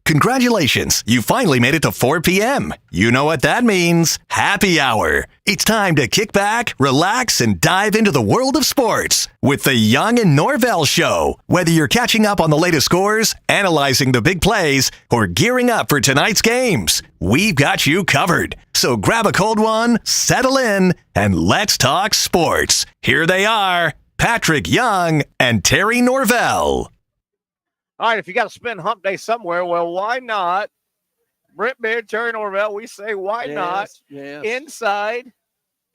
Congratulations, you finally made it to 4 p.m. You know what that means. Happy hour. It's time to kick back, relax, and dive into the world of sports with the Young and Norvelle Show. Whether you're catching up on the latest scores, analyzing the big plays, or gearing up for tonight's games, we've got you covered. So grab a cold one, settle in, and let's talk sports. Here they are, Patrick Young and Terry Norvelle. All right, if you got to spend hump day somewhere, well, why not? Brent Beard, Terry Norvelle, we say why not inside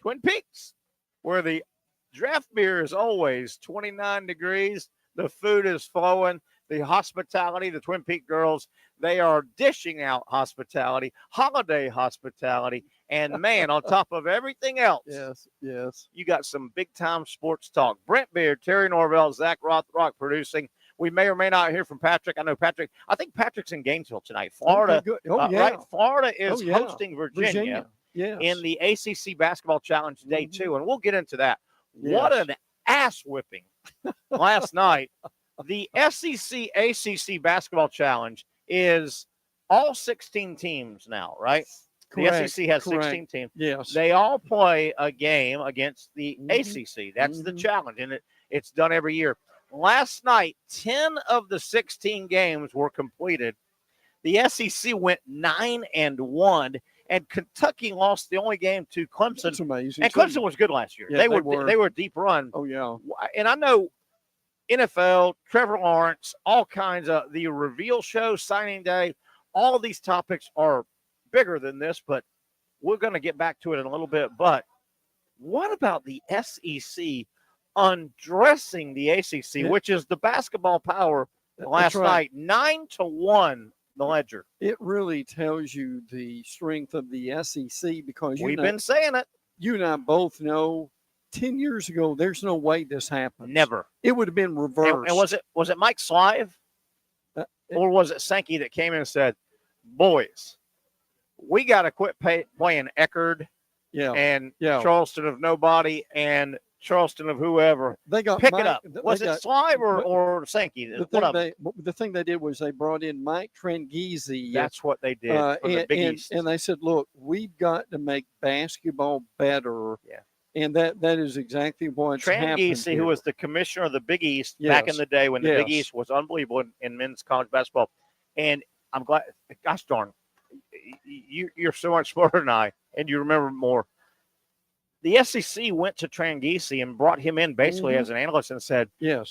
Twin Peaks, where the draft beer is always 29 degrees. The food is flowing. The hospitality, the Twin Peaks girls, they are dishing out hospitality, holiday hospitality. And, man, on top of everything else, you got some big-time sports talk. Brent Beard, Terry Norvelle, Zach Rothrock producing. We may or may not hear from Patrick. I know Patrick. I think Patrick's in Gainesville tonight. Florida. Right? Florida is hosting Virginia in the ACC Basketball Challenge Day 2, and we'll get into that. What an ass whipping last night. The SEC ACC Basketball Challenge is all 16 teams now, right? Correct. The SEC has 16 teams. Yes. They all play a game against the ACC. That's the challenge, and it's done every year. Last night, 10 of the 16 games were completed. The SEC went 9-1, and Kentucky lost the only game to Clemson. That's amazing. And Clemson was good last year. Yeah, they were a deep run. Oh, yeah. And I know NFL, Trevor Lawrence, all kinds of the reveal show, signing day, all of these topics are bigger than this, but we're going to get back to it in a little bit. But what about the SEC undressing the ACC, which is the basketball power last night, 9-1, the ledger. It really tells you the strength of the SEC because we've been saying it. You and I both know 10 years ago, there's no way this happened. Never. It would have been reversed. And was it Mike Slive or was it Sankey that came in and said, boys, we got to quit playing Eckerd and Charleston of nobody and Charleston of whoever. They got pick it up. Was it Slive or Sankey? The thing they did was they brought in Mike Tranghese. That's what they did for the Big East. And they said, look, we've got to make basketball better. Yeah. And that is exactly what's happened. Tranghese, who was the commissioner of the Big East back in the day when the Big East was unbelievable in men's college basketball. And I'm glad, gosh darn, you're so much smarter than I, and you remember more. The SEC went to Tranghese and brought him in basically as an analyst and said,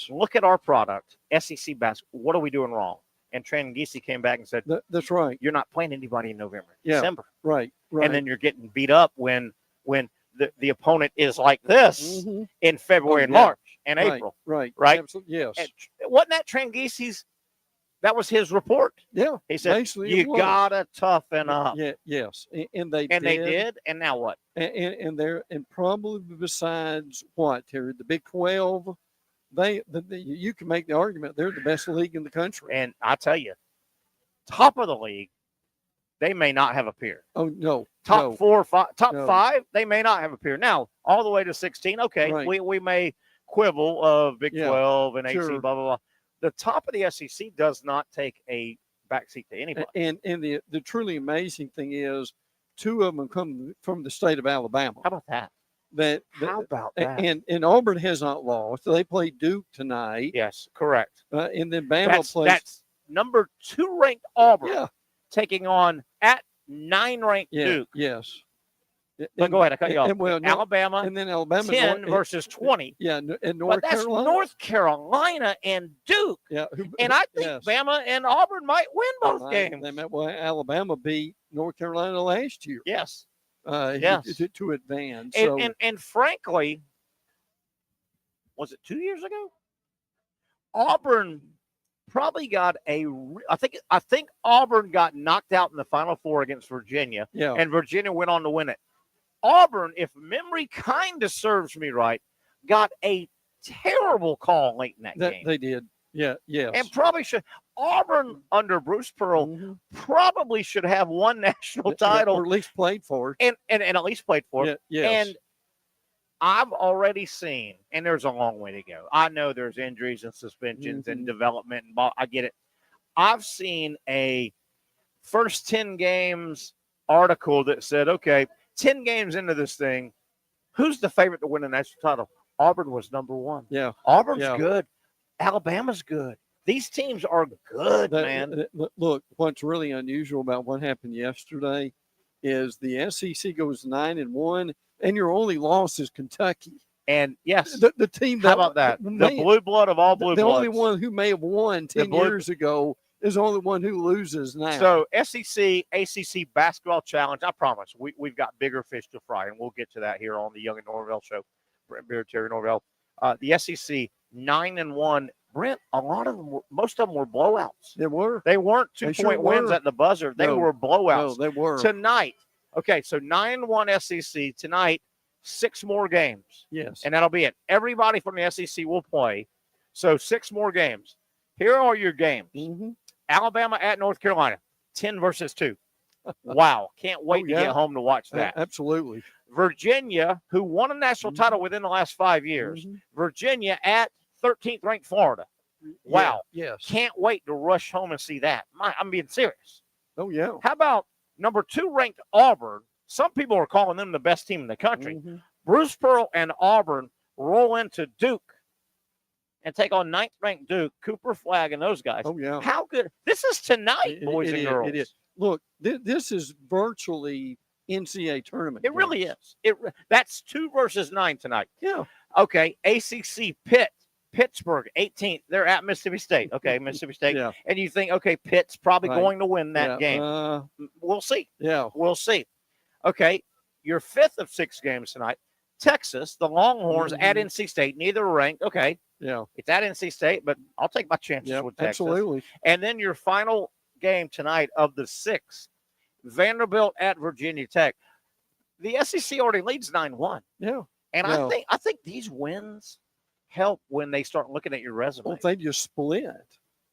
look at our product, SEC basketball. What are we doing wrong? And Tranghese came back and said, that's right. You're not playing anybody in November, December. Right. And then you're getting beat up when the opponent is like this in February and March and April. Right. Absolutely. Yes. And wasn't that Tranghese's? That was his report. Yeah. He said, you got to toughen up. Yeah. Yes. And they did. And now what? And probably besides what, Terry, the Big 12, you can make the argument they're the best league in the country. And I tell you, top of the league, they may not have a peer. Oh, no. Top 4, 5, top 5, they may not have a peer. Now, all the way to 16, okay, we may quibble of Big 12 and AC, blah, blah, blah. The top of the SEC does not take a backseat to anybody. And the truly amazing thing is 2 of them come from the state of Alabama. How about that? How about that? And Auburn has not lost. They play Duke tonight. Yes, correct. And then Bama plays. That's number 2 ranked Auburn taking on at 9 ranked Duke. Yes. But go ahead, I cut you off. Alabama, and then Alabama 10 versus 20. Yeah, and North Carolina. North Carolina and Duke. Yeah, and I think Bama and Auburn might win both games. Alabama beat North Carolina last year. Yes, to advance. And frankly, was it 2 years ago? Auburn probably got I think Auburn got knocked out in the Final Four against Virginia. Yeah, and Virginia went on to win it. Auburn, if memory kind of serves me right, got a terrible call late in that game. They did. Yeah, yes. And probably should. Auburn under Bruce Pearl probably should have one national title. Or at least played for it. And at least played for it. Yes. And I've already seen, and there's a long way to go. I know there's injuries and suspensions and development. And I get it. I've seen a first 10 games article that said, okay, 10 games into this thing, who's the favorite to win the national title? Auburn was number one. Yeah. Auburn's good. Alabama's good. These teams are good, man. Look, what's really unusual about what happened yesterday is the SEC goes 9-1, and your only loss is Kentucky. And yes, the team. How about that? The blue blood of all blue bloods. The only one who may have won 10 years ago is the only one who loses now. So SEC, ACC Basketball Challenge. I promise we've got bigger fish to fry, and we'll get to that here on the Young and Norvelle show. Brent Beard, Terry Norvelle. The SEC 9-1. Brent, most of them were blowouts. They were. They weren't 2-point wins at the buzzer. They were blowouts. No, they were. Tonight, okay, so 9-1 SEC. Tonight, 6 more games. Yes. And that'll be it. Everybody from the SEC will play. So 6 more games. Here are your games. Mm-hmm. Alabama at North Carolina, 10-2. Wow. Can't wait to get home to watch that. Absolutely. Virginia, who won a national title within the last 5 years. Mm-hmm. Virginia at 13th ranked Florida. Wow. Yeah, yes. Can't wait to rush home and see that. I'm being serious. Oh, yeah. How about number 2 ranked Auburn? Some people are calling them the best team in the country. Mm-hmm. Bruce Pearl and Auburn roll into Duke and take on 9th ranked Duke, Cooper Flagg and those guys. Oh, yeah. How good. This is tonight, boys and girls. It is. Look, this is virtually NCAA tournament. It really is. That's 2 versus 9 tonight. Yeah. Okay, ACC Pittsburgh, 18th. They're at Mississippi State. Okay, Mississippi State. Yeah. And you think, okay, Pitt's probably going to win that game. We'll see. Yeah. We'll see. Okay, your 5th of 6 games tonight. Texas, the Longhorns at NC State, neither ranked. Okay. Yeah. It's at NC State, but I'll take my chances with Texas. Absolutely. And then your final game tonight of the 6th, Vanderbilt at Virginia Tech. The SEC already leads 9-1. Yeah. And I think these wins help when they start looking at your resume. Well, if they just split,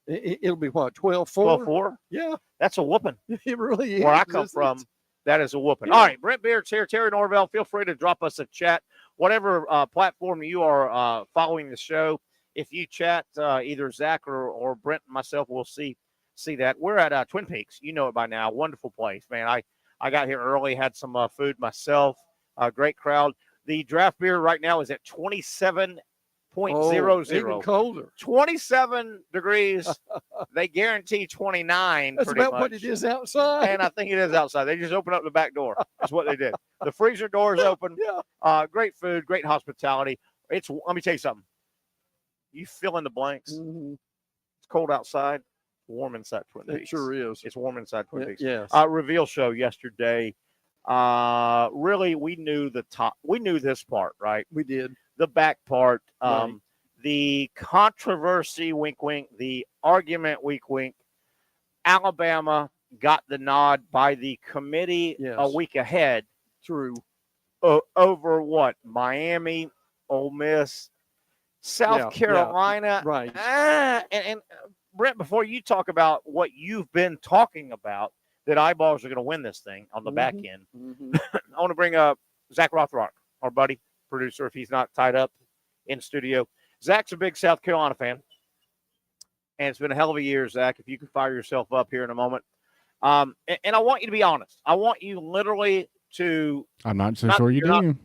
it'll be what, 12-4? 12-4? Yeah. That's a whooping. It really is. Where I come from, that is a whooping. Yeah. All right, Brent Beard's here. Terry Norvelle, feel free to drop us a chat. Whatever platform you are following the show, if you chat, either Zach or Brent and myself, we'll see that. We're at Twin Peaks. You know it by now. Wonderful place, man. I got here early, had some food myself. Great crowd. The draft beer right now is at 27.00. Even colder. 27 degrees. They guarantee 29. That's about what it is outside. And I think it is outside. They just opened up the back door. That's what they did. The freezer door is open. Yeah. Great food, great hospitality. Let me tell you something. You fill in the blanks. Mm-hmm. It's cold outside. Warm inside Twin Peaks. It sure is. It's warm inside Twin Peaks. Yes. Reveal show yesterday. Really, we knew the top. We knew this part, right? We did. The back part. Right. The controversy, wink, wink. The argument, wink, wink. Alabama got the nod by the committee a week ahead. True. Over what? Miami, Ole Miss, South Carolina. Right. And Brent, before you talk about what you've been talking about, that eyeballs are going to win this thing on the back end, I want to bring up Zach Rothrock, our buddy, producer, if he's not tied up in studio. Zach's a big South Carolina fan, and it's been a hell of a year, Zach, if you can fire yourself up here in a moment. And I want you to be honest. I want you literally to – I'm not so sure you do.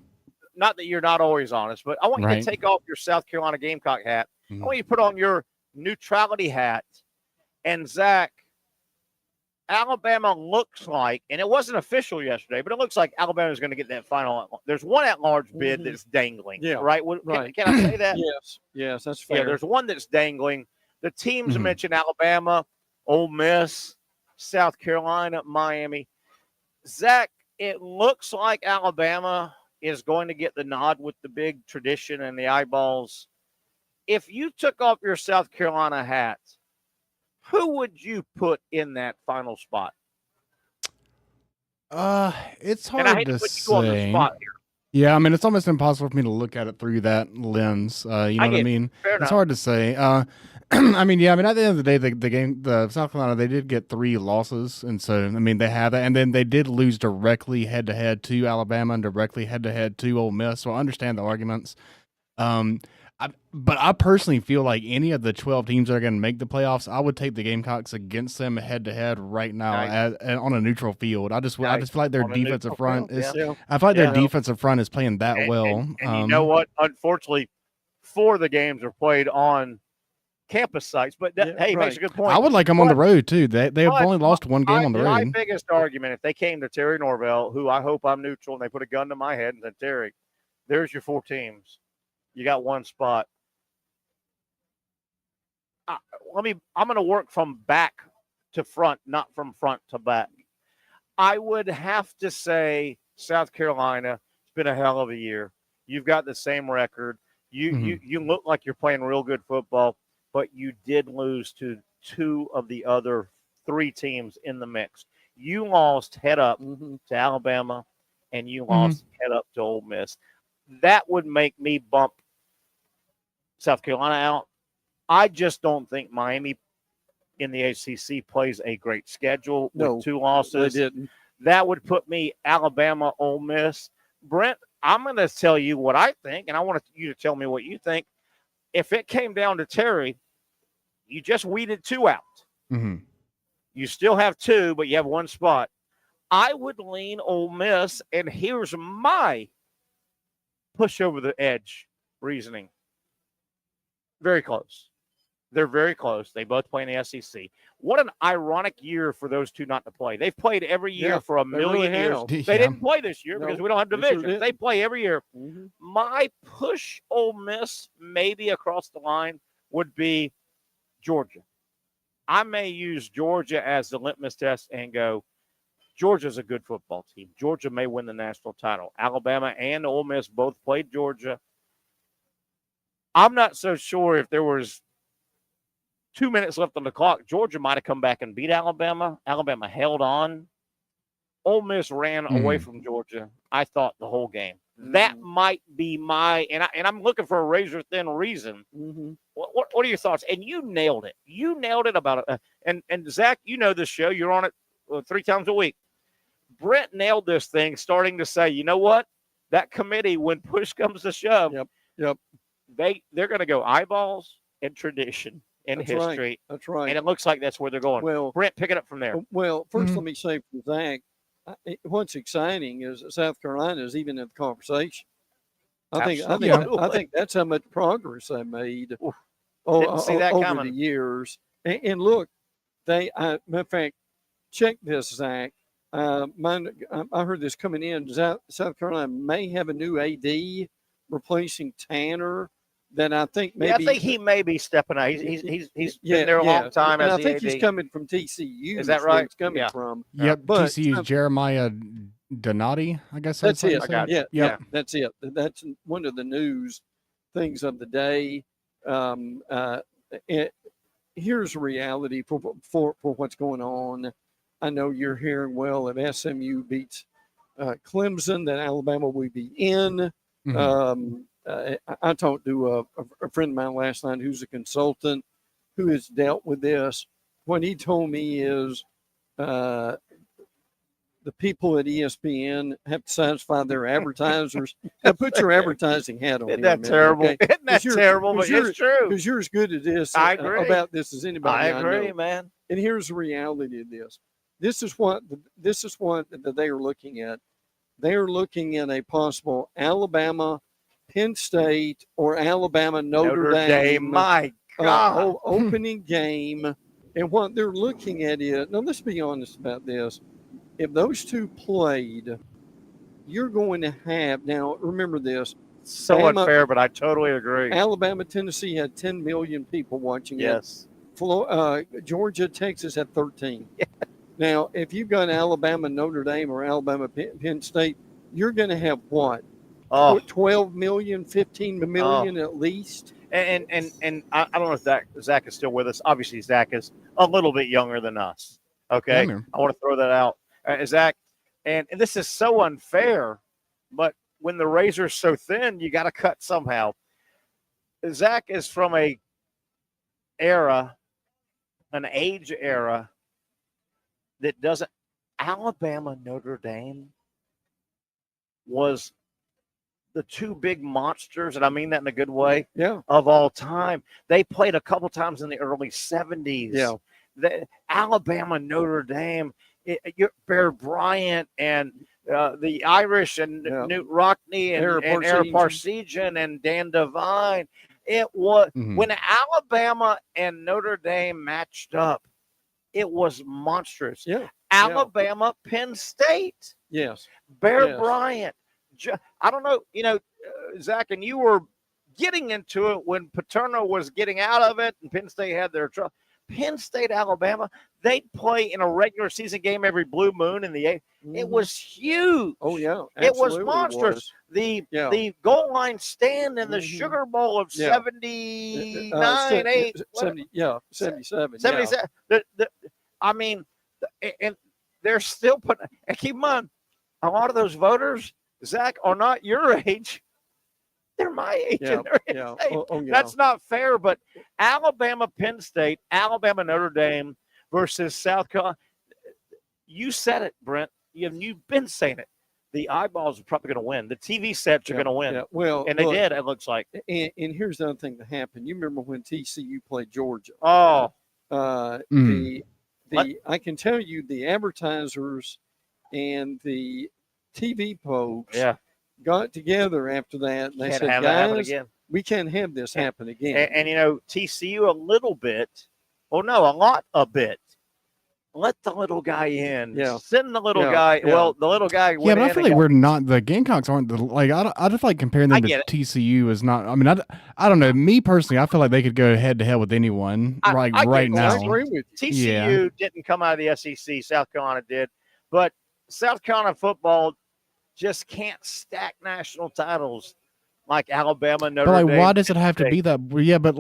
Not that you're not always honest, but I want you to take off your South Carolina Gamecock hat. I want you to put on your neutrality hat. And, Zach, Alabama looks like, and it wasn't official yesterday, but it looks like Alabama is going to get that final. There's one at-large bid that's dangling, right? Can I say that? Yes, that's fair. Yeah, there's one that's dangling. The teams mentioned Alabama, Ole Miss, South Carolina, Miami. Zach, it looks like Alabama is going to get the nod with the big tradition and the eyeballs. If you took off your South Carolina hat, who would you put in that final spot? It's hard to say. Yeah, I mean, it's almost impossible for me to look at it through that lens. You know what I mean? It's hard to say. I mean, at the end of the day, the South Carolina, they did get 3 losses, and so I mean, they have that, and then they did lose directly head-to-head to Alabama and directly head-to-head to Ole Miss. So I understand the arguments. But I personally feel like any of the 12 teams that are going to make the playoffs, I would take the Gamecocks against them head to head right now on a neutral field. I just feel like their defensive front is. I feel like their defensive front is playing that well. And you know what? Unfortunately, 4 of the games are played on campus sites, but he makes a good point. I would like them on the road too. They have only lost one game on the road. My biggest argument, if they came to Terry Norvelle, who I hope I'm neutral, and they put a gun to my head and said, Terry, there's your 4 teams. You got one spot. I'm going to work from back to front, not from front to back. I would have to say South Carolina, it's been a hell of a year. You've got the same record. You look like you're playing real good football, but you did lose to 2 of the other 3 teams in the mix. You lost head up to Alabama, and you lost head up to Ole Miss. That would make me bump South Carolina out. I just don't think Miami in the ACC plays a great schedule with 2 losses. They didn't. That would put me Alabama, Ole Miss. Brent, I'm going to tell you what I think, and I want you to tell me what you think. If it came down to Terry, you just weeded 2 out. Mm-hmm. You still have 2, but you have 1 spot. I would lean Ole Miss, and here's my push over the edge reasoning. Very close. They're very close. They both play in the SEC. What an ironic year for those 2 not to play. They've played every year for a million years. They didn't play this year because we don't have divisions. They play every year. Mm-hmm. My push Ole Miss maybe across the line would be Georgia. I may use Georgia as the litmus test and go, Georgia's a good football team. Georgia may win the national title. Alabama and Ole Miss both played Georgia. I'm not so sure if there was 2 minutes left on the clock. Georgia might have come back and beat Alabama. Alabama held on. Ole Miss ran away from Georgia, I thought, the whole game. That might be my – and I'm looking for a razor-thin reason. What are your thoughts? And you nailed it. You nailed it about it. And Zach, you know this show. You're on it 3 times a week. Brent nailed this thing, starting to say, you know what? That committee, when push comes to shove, they're going to go eyeballs and tradition and history. Right. That's right. And it looks like that's where they're going. Well, Brent, pick it up from there. Well, first let me say for Zach, what's exciting is that South Carolina is even in the conversation. I think that's how much progress they made over the years. And look, matter of fact, check this, Zach. I heard this coming in. South Carolina may have a new AD replacing Tanner. That I think maybe. I think he may be stepping out. He's been there a long time. And I think he's coming from TCU. Is that right? He's coming from. Yep. But TCU's Jeremiah Donati, I guess that's it. Yeah, that's it. That's one of the news things of the day. Here's reality for what's going on. I know you're hearing well if SMU beats Clemson, that Alabama will be in. I talked to a friend of mine last night who's a consultant who has dealt with this. What he told me is the people at ESPN have to satisfy their advertisers. Now put your advertising hat on. Isn't that terrible? Okay? Isn't that terrible? But it's true. Because you're as good at this about this as anybody. I agree, man. And here's the reality of this. This is what they are looking at. They are looking at a possible Alabama, Penn State, or Alabama Notre Dame. My God. Opening game. And what they're looking at is, now let's be honest about this. If those 2 played, you're going to have, now remember this. So unfair, but I totally agree. Alabama, Tennessee had 10 million people watching it. Georgia, Texas had 13. Yeah. Now, if you've got Alabama, Notre Dame, or Alabama, Penn State, you're going to have what? 12 million, 15 million at least. And I don't know if Zach is still with us. Obviously, Zach is a little bit younger than us. Okay, I want to throw that out, Zach. And this is so unfair, but when the razor's so thin, you got to cut somehow. Zach is from an age era that doesn't. Alabama, Notre Dame was the two big monsters, and I mean that in a good way, yeah, of all time. They played a couple times in the early 70s. Yeah. Alabama, Notre Dame, Bear Bryant, and the Irish, and Newt Rockne, and Ara Parseghian, and Dan Devine. It was when Alabama and Notre Dame matched up, it was monstrous. Yeah. Alabama, Penn State. Yes. Bear Bryant. I don't know, Zach, and you were getting into it when Paterno was getting out of it and Penn State had their trouble. Penn State, Alabama, they'd play in a regular season game every blue moon in the 8th. It was huge. Oh, yeah. It was monstrous. The goal line stand in the Sugar Bowl of 79, 8. 70, 77. 77. I mean, and they're still putting – and keep in mind, a lot of those voters, Zach, are not your age. They're my age. That's not fair, but Alabama, Penn State, Alabama, Notre Dame versus South Carolina. You said it, Brent. You've been saying it. The eyeballs are probably going to win. The TV sets are going to win. Yeah. Well, and they did, it looks like. And here's the other thing that happened. You remember when TCU played Georgia? Oh. I can tell you the advertisers and the TV folks got together after that, and they said, guys, we can't have this happen again. And TCU a lot. Let the little guy in. Yeah. Send the little guy. Yeah. Well, the little guy went in. Yeah, but I feel like we're not – the Gamecocks aren't – I just like comparing them to TCU is not – I mean, I don't know. Me personally, I feel like they could go head-to-head with anyone right now. I agree with you. TCU didn't come out of the SEC. South Carolina did. But South Carolina football just can't stack national titles like Alabama, Notre Dame. But why does it have to be that? Yeah, but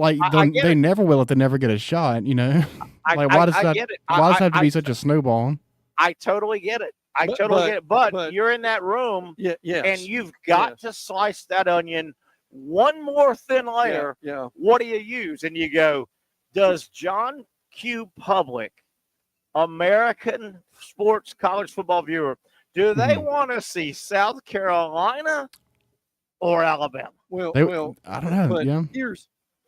they never will if they never get a shot, why does it have to be such a snowball? I totally get it. But you're in that room, and you've got to slice that onion one more thin layer. Yeah. What do you use? And you go, does John Q. Public, American sports college football viewer, do they want to see South Carolina or Alabama? Well, I don't know.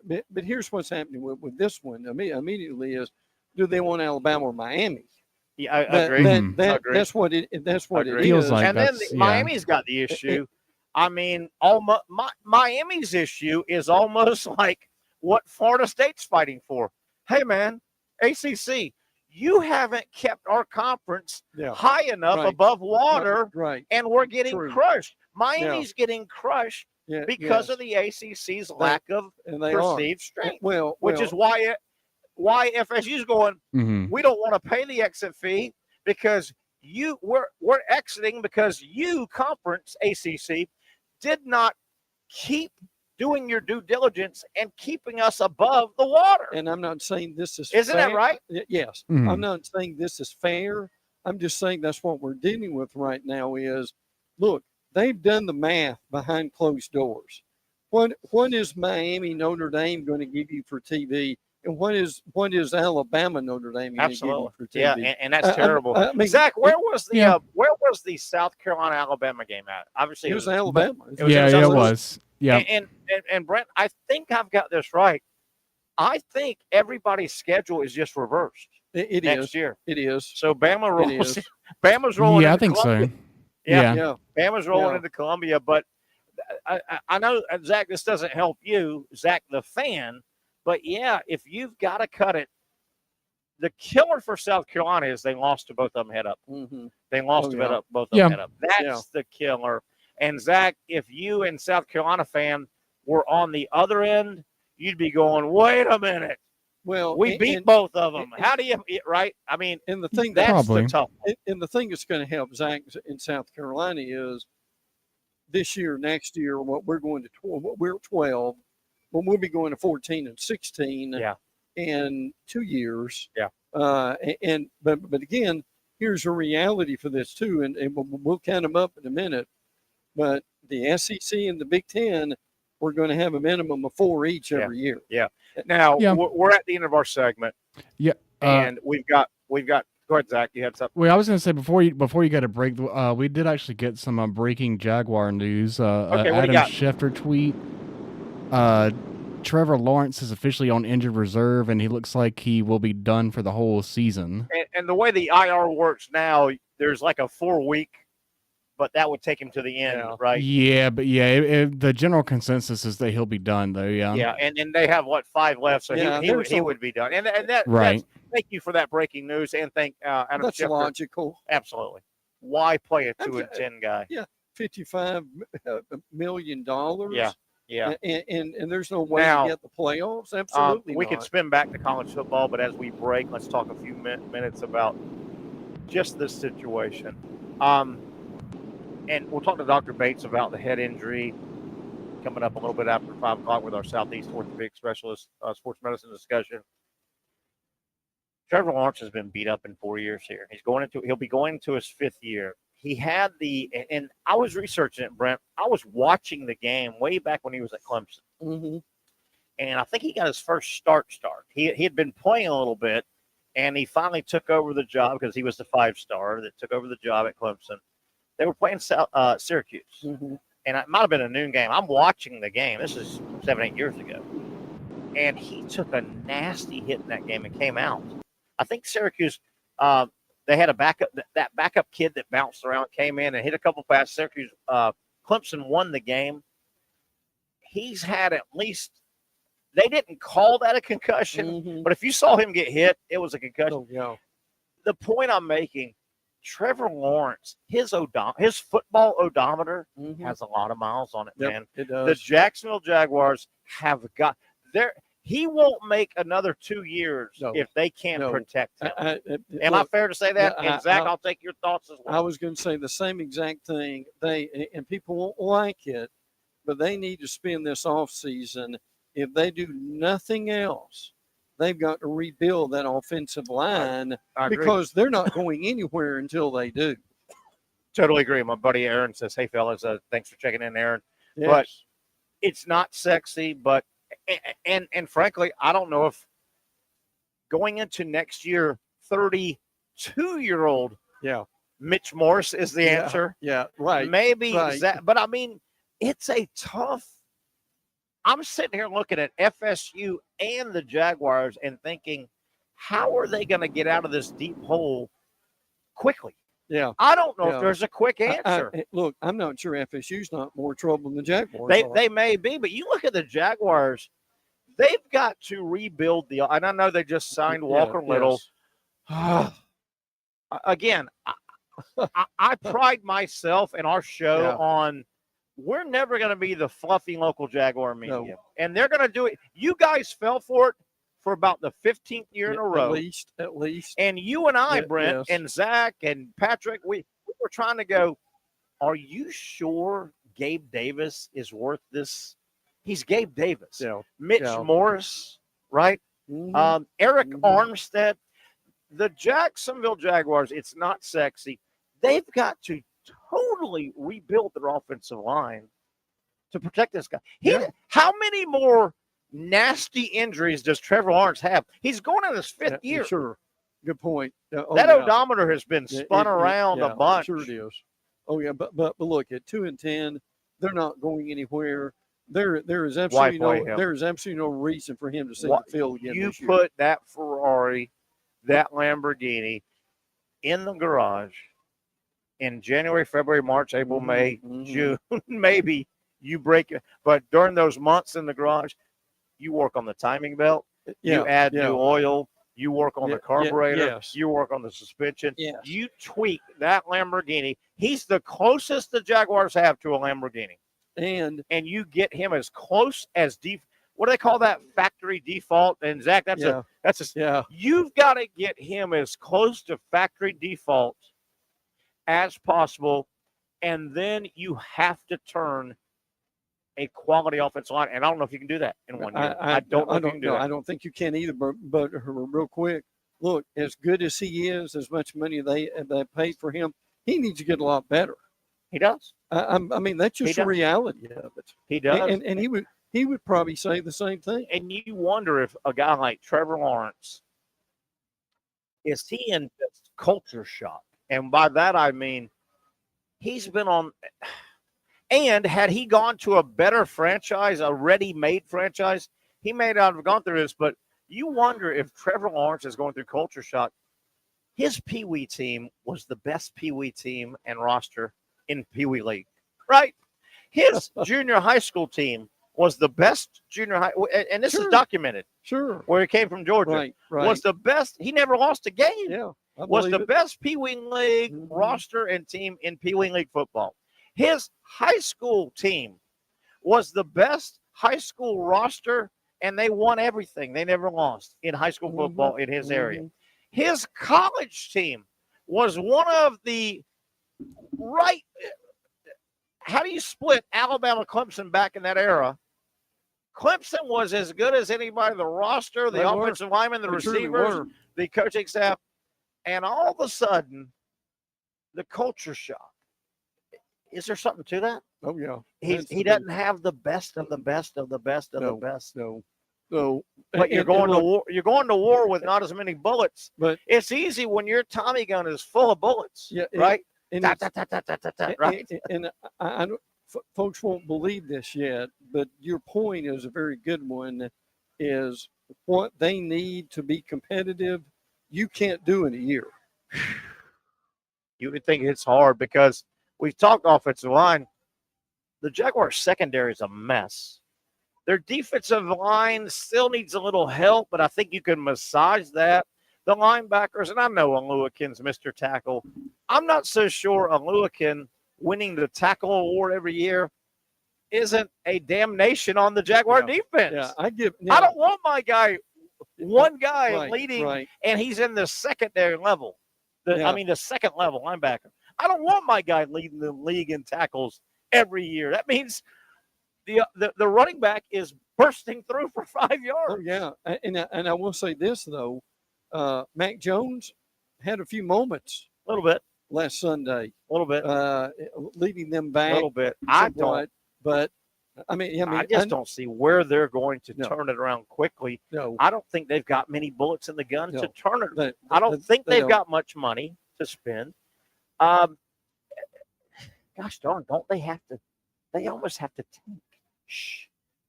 But here's what's happening with this one immediately is, do they want Alabama or Miami? Yeah, I agree. That's what it feels is. like. And then Miami's got the issue. I mean, Miami's issue is almost like what Florida State's fighting for. Hey, man, ACC, you haven't kept our conference high enough above water, and we're getting crushed. Miami's getting crushed because of the ACC's lack of perceived strength. Which is why FSU's going, we don't want to pay the exit fee because we're exiting because you, conference ACC, did not keep doing your due diligence and keeping us above the water. And I'm not saying this is Isn't fair. that right? Yes. I'm not saying this is fair. I'm just saying that's what we're dealing with right now is, look, they've done the math behind closed doors. What is Miami, Notre Dame going to give you for TV? And what is Alabama, Notre Dame going to give you for TV? Yeah, and that's terrible. I mean, Zach, where was the South Carolina Alabama game at? Obviously, it was Alabama. It was. Yeah. And Brent, I think I've got this right. I think everybody's schedule is just reversed. It next is. year. It is. So Bama rolls. Bama's rolling. Yeah, I think Columbia. so. Yeah. Bama's rolling into Columbia, but I know, Zach, this doesn't help you, Zach, the fan. But if you've got to cut it, the killer for South Carolina is they lost to both of them head up. They lost to both of them head up. That's the killer. And Zach, if you and South Carolina fan were on the other end, you'd be going, wait a minute. Well, we beat both of them. How do you right? I mean, and the thing that's the tough one. And the thing that's going to help Zach in South Carolina is this year, next year, we're 12. Well, we'll be going to 14 and 16 in 2 years. But again, here's a reality for this too, and we'll count them up in a minute. But the SEC and the Big Ten, we're going to have a minimum of 4 each every year. Yeah. Now we're at the end of our segment. Yeah. And we've got Go ahead, Zach. You had something. Well, I was going to say before you got a break, we did actually get some breaking Jaguar news. Okay, what Adam do you got? Schefter tweet. Trevor Lawrence is officially on injured reserve, and he looks like he will be done for the whole season. And the way the IR works now, there's like a 4-week, but that would take him to the end, right? Yeah, but the general consensus is that he'll be done, though. Yeah. Yeah, and they have 5 left, so he would be done. And that right. Thank you for that breaking news, and thank Adam That's Schefter. Logical. Absolutely. Why play a 2-10 guy? Yeah, $55 million. Yeah. And there's no way to get the playoffs. Absolutely. We could spin back to college football, but as we break, let's talk a few minutes about just this situation. And we'll talk to Dr. Bates about the head injury coming up a little bit after 5 o'clock with our Southeast Orthopedic Specialists sports medicine discussion. Trevor Lawrence has been beat up in 4 years here. He'll be going into his 5th year. He had and I was researching it, Brent. I was watching the game way back when he was at Clemson. Mm-hmm. And I think he got his first start. He had been playing a little bit, and he finally took over the job because he was the 5-star that took over the job at Clemson. They were playing Syracuse. Mm-hmm. And it might have been a noon game. I'm watching the game. This is 7-8 years ago. And he took a nasty hit in that game and came out. I think Syracuse, they had a backup. That backup kid that bounced around came in and hit a couple passes. Syracuse, Clemson won the game. He's had at least, they didn't call that a concussion, but if you saw him get hit, it was a concussion. Oh, yeah. The point I'm making, Trevor Lawrence, his football odometer has a lot of miles on it, man. It does. The Jacksonville Jaguars have got there. He won't make another 2 years if they can't protect him. Am I fair to say that? And Zach, I'll take your thoughts as well. I was going to say the same exact thing. And people won't like it, but they need to spend this offseason. If they do nothing else, they've got to rebuild that offensive line because they're not going anywhere until they do. Totally agree. My buddy Aaron says, "Hey, fellas, thanks for checking in, Aaron." Yes. But it's not sexy, but and frankly, I don't know if going into next year, 32-year-old Mitch Morse is the answer. Yeah, right. Maybe that, but I mean, it's a tough. I'm sitting here looking at FSU and the Jaguars and thinking, how are they going to get out of this deep hole quickly? Yeah. I don't know if there's a quick answer. Look, I'm not sure FSU's not more trouble than the Jaguars. They may be, but you look at the Jaguars, they've got to rebuild and I know they just signed Walker Little. Again, I pride myself and our show on we're never going to be the fluffy local Jaguar media. No. And they're going to do it. You guys fell for it for about the 15th year in a row. At least. And you and I, Brent, and Zach and Patrick, we were trying to go, are you sure Gabe Davis is worth this? He's Gabe Davis. Yeah. Mitch Morris, right? Mm-hmm. Eric Armstead. The Jacksonville Jaguars, it's not sexy. They've got to totally rebuild their offensive line to protect this guy. How many more nasty injuries does Trevor Lawrence have? He's going in his 5th year. Sure. Good point. That odometer has been spun around a bunch. Sure it is. Oh, yeah. But look, at 2-10, they're not going anywhere. There is absolutely no reason for him to see the field again. You put that Ferrari, that Lamborghini in the garage in January, February, March, April, May, June, maybe you break it. But during those months in the garage, you work on the timing belt. You add new oil. You work on the carburetor. You work on the suspension. You tweak that Lamborghini. He's the closest the Jaguars have to a Lamborghini. And you get him as close as what do they call that? Factory default. And Zach, you've got to get him as close to factory default as possible, and then you have to turn a quality offensive line. And I don't know if you can do that in 1 year. I don't think you can either. But real quick, look, as good as he is, as much money they paid for him, he needs to get a lot better. He does. I mean, that's just the reality of it. He does, and he would probably say the same thing. And you wonder if a guy like Trevor Lawrence is he in just culture shock? And by that, I mean he's been on – and had he gone to a better franchise, a ready-made franchise, he may not have gone through this, but you wonder if Trevor Lawrence is going through culture shock. His Pee Wee team was the best Pee Wee team and roster in Pee Wee League, right? His junior high school team was the best junior high, and this is documented. Sure. Where he came from Georgia. Right. Was the best. He never lost a game. Yeah. Was the best Pee Wee League roster and team in Pee Wee League football. His high school team was the best high school roster, and they won everything. They never lost in high school football in his area. His college team was one of the right. How do you split Alabama, Clemson back in that era? Clemson was as good as anybody, the roster, the offensive linemen, the receivers, the coaching staff. And all of a sudden, the culture shock. Is there something to that? Oh, yeah. He doesn't have the best of the best of the best of the best. No. But you're going to war. You're going to war with not as many bullets. But it's easy when your Tommy gun is full of bullets. Yeah, right. Right. And I folks won't believe this yet, but your point is a very good one. Is what they need to be competitive. You can't do in a year. You would think it's hard because we've talked offensive line. The Jaguars' secondary is a mess. Their defensive line still needs a little help, but I think you can massage that. The linebackers, and I know Oluwakin's Mr. Tackle. I'm not so sure Oluwakin winning the tackle award every year isn't a damnation on the Jaguar defense. Yeah, I don't want my guy, one guy leading, and he's in the secondary level. The second level linebacker. I don't want my guy leading the league in tackles every year. That means the running back is bursting through for 5 yards. Oh, yeah, and I will say this though, Mac Jones had a few moments, a little bit last Sunday, a little bit, leading them back a little bit. I don't, but I just don't see where they're going to turn it around quickly. No, I don't think they've got many bullets in the gun to turn it. I don't think they've got much money to spend. Gosh darn, don't they have to? They almost have to tank.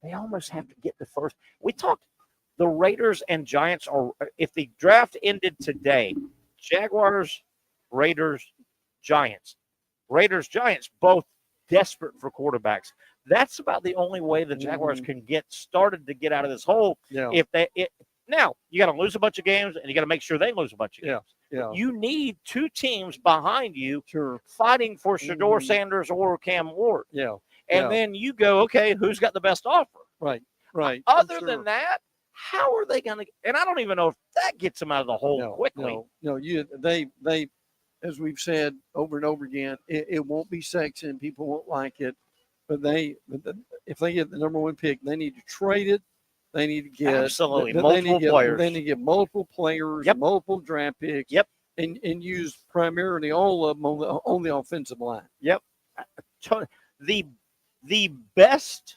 They almost have to get the first. We talked. The Raiders and Giants are. If the draft ended today, Jaguars, Raiders, Giants, both desperate for quarterbacks. That's about the only way the Jaguars can get started to get out of this hole. Yeah. Now you got to lose a bunch of games, and you got to make sure they lose a bunch of games. Yeah. You need two teams behind you fighting for Shedeur Sanders or Cam Ward. Yeah. And then you go, okay, who's got the best offer? Right. Other than that, how are they going to – and I don't even know if that gets them out of the hole quickly. No, they as we've said over and over again, it won't be sexy and people won't like it. But if they get the number one pick, they need to trade it. They need to get multiple players. They need to get multiple players, multiple draft picks. Yep. And use primarily all of them on the offensive line. Yep. The best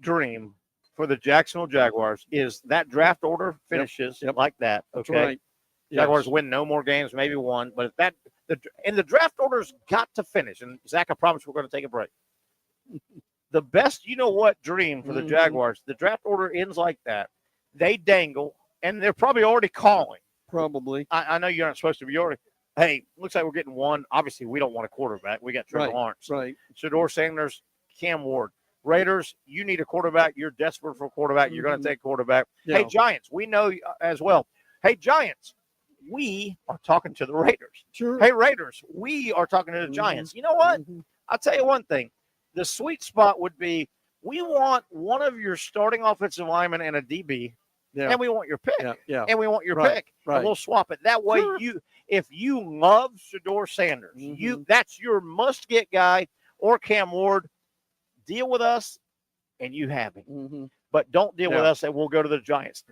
dream for the Jacksonville Jaguars is that draft order finishes like that. Okay. That's right. Jaguars win no more games, maybe one, but if the draft order's got to finish. And Zach, I promise we're going to take a break. The best, dream for the Jaguars. The draft order ends like that. They dangle, and they're probably already calling. Probably. I know you're not supposed to be already. Hey, looks like we're getting one. Obviously, we don't want a quarterback. We got Trevor Lawrence. Right. Shedeur Sanders, Cam Ward. Raiders, you need a quarterback. You're desperate for a quarterback. You're going to take a quarterback. Yeah. Hey, Giants, we know as well. Hey, Giants, we are talking to the Raiders. Sure. Hey, Raiders, we are talking to the Giants. You know what? I'll tell you one thing. The sweet spot would be we want one of your starting offensive linemen and a DB, and we want your pick. Yeah. And we want your pick. Right. And we'll swap it. That way, if you love Shedeur Sanders, that's your must-get guy, or Cam Ward, deal with us, and you have him. But don't deal with us, and we'll go to the Giants.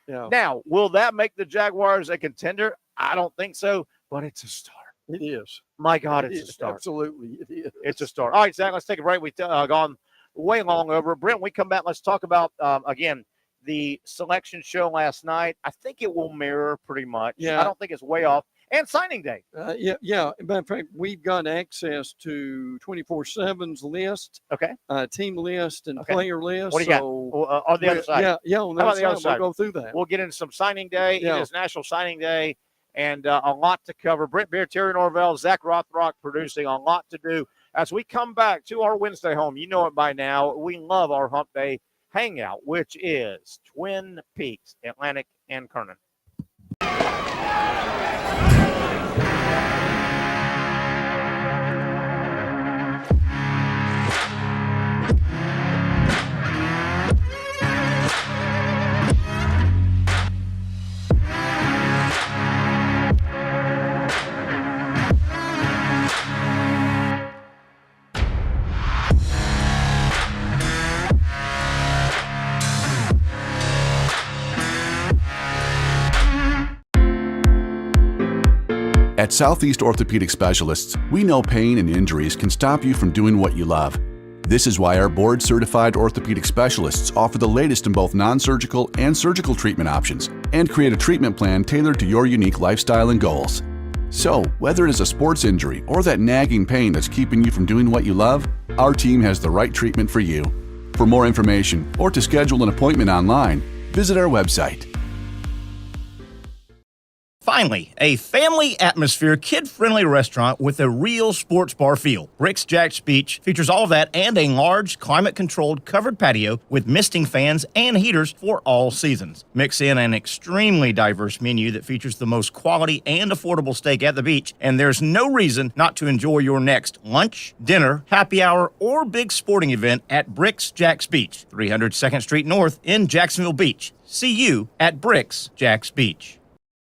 Now, will that make the Jaguars a contender? I don't think so, but it's a start. It is. My God, it's a start. Absolutely, it is. It's a start. All right, Zach, let's take a break. We've gone way long over. Brent, when we come back, let's talk about, again, the selection show last night. I think it will mirror pretty much. Yeah. I don't think it's way off. And signing day. Yeah. Matter of fact, we've got access to 24/7's list, team list, and player list. What do you got? On the other side. Yeah. On the other side, we'll go through that. We'll get into some signing day. It is National Signing Day, and a lot to cover. Brent Beard, Terry Norvelle, Zach Rothrock producing, a lot to do. As we come back to our Wednesday home, you know it by now, we love our Hump Day hangout, which is Twin Peaks, Atlantic, and Kernan. At Southeast Orthopedic Specialists, we know pain and injuries can stop you from doing what you love. This is why our board-certified orthopedic specialists offer the latest in both non-surgical and surgical treatment options and create a treatment plan tailored to your unique lifestyle and goals. So, whether it is a sports injury or that nagging pain that's keeping you from doing what you love, our team has the right treatment for you. For more information or to schedule an appointment online, visit our website. Finally, a family atmosphere, kid-friendly restaurant with a real sports bar feel. Bricks Jack's Beach features all of that and a large, climate-controlled covered patio with misting fans and heaters for all seasons. Mix in an extremely diverse menu that features the most quality and affordable steak at the beach, and there's no reason not to enjoy your next lunch, dinner, happy hour, or big sporting event at Bricks Jack's Beach, 300 2nd Street North in Jacksonville Beach. See you at Bricks Jack's Beach.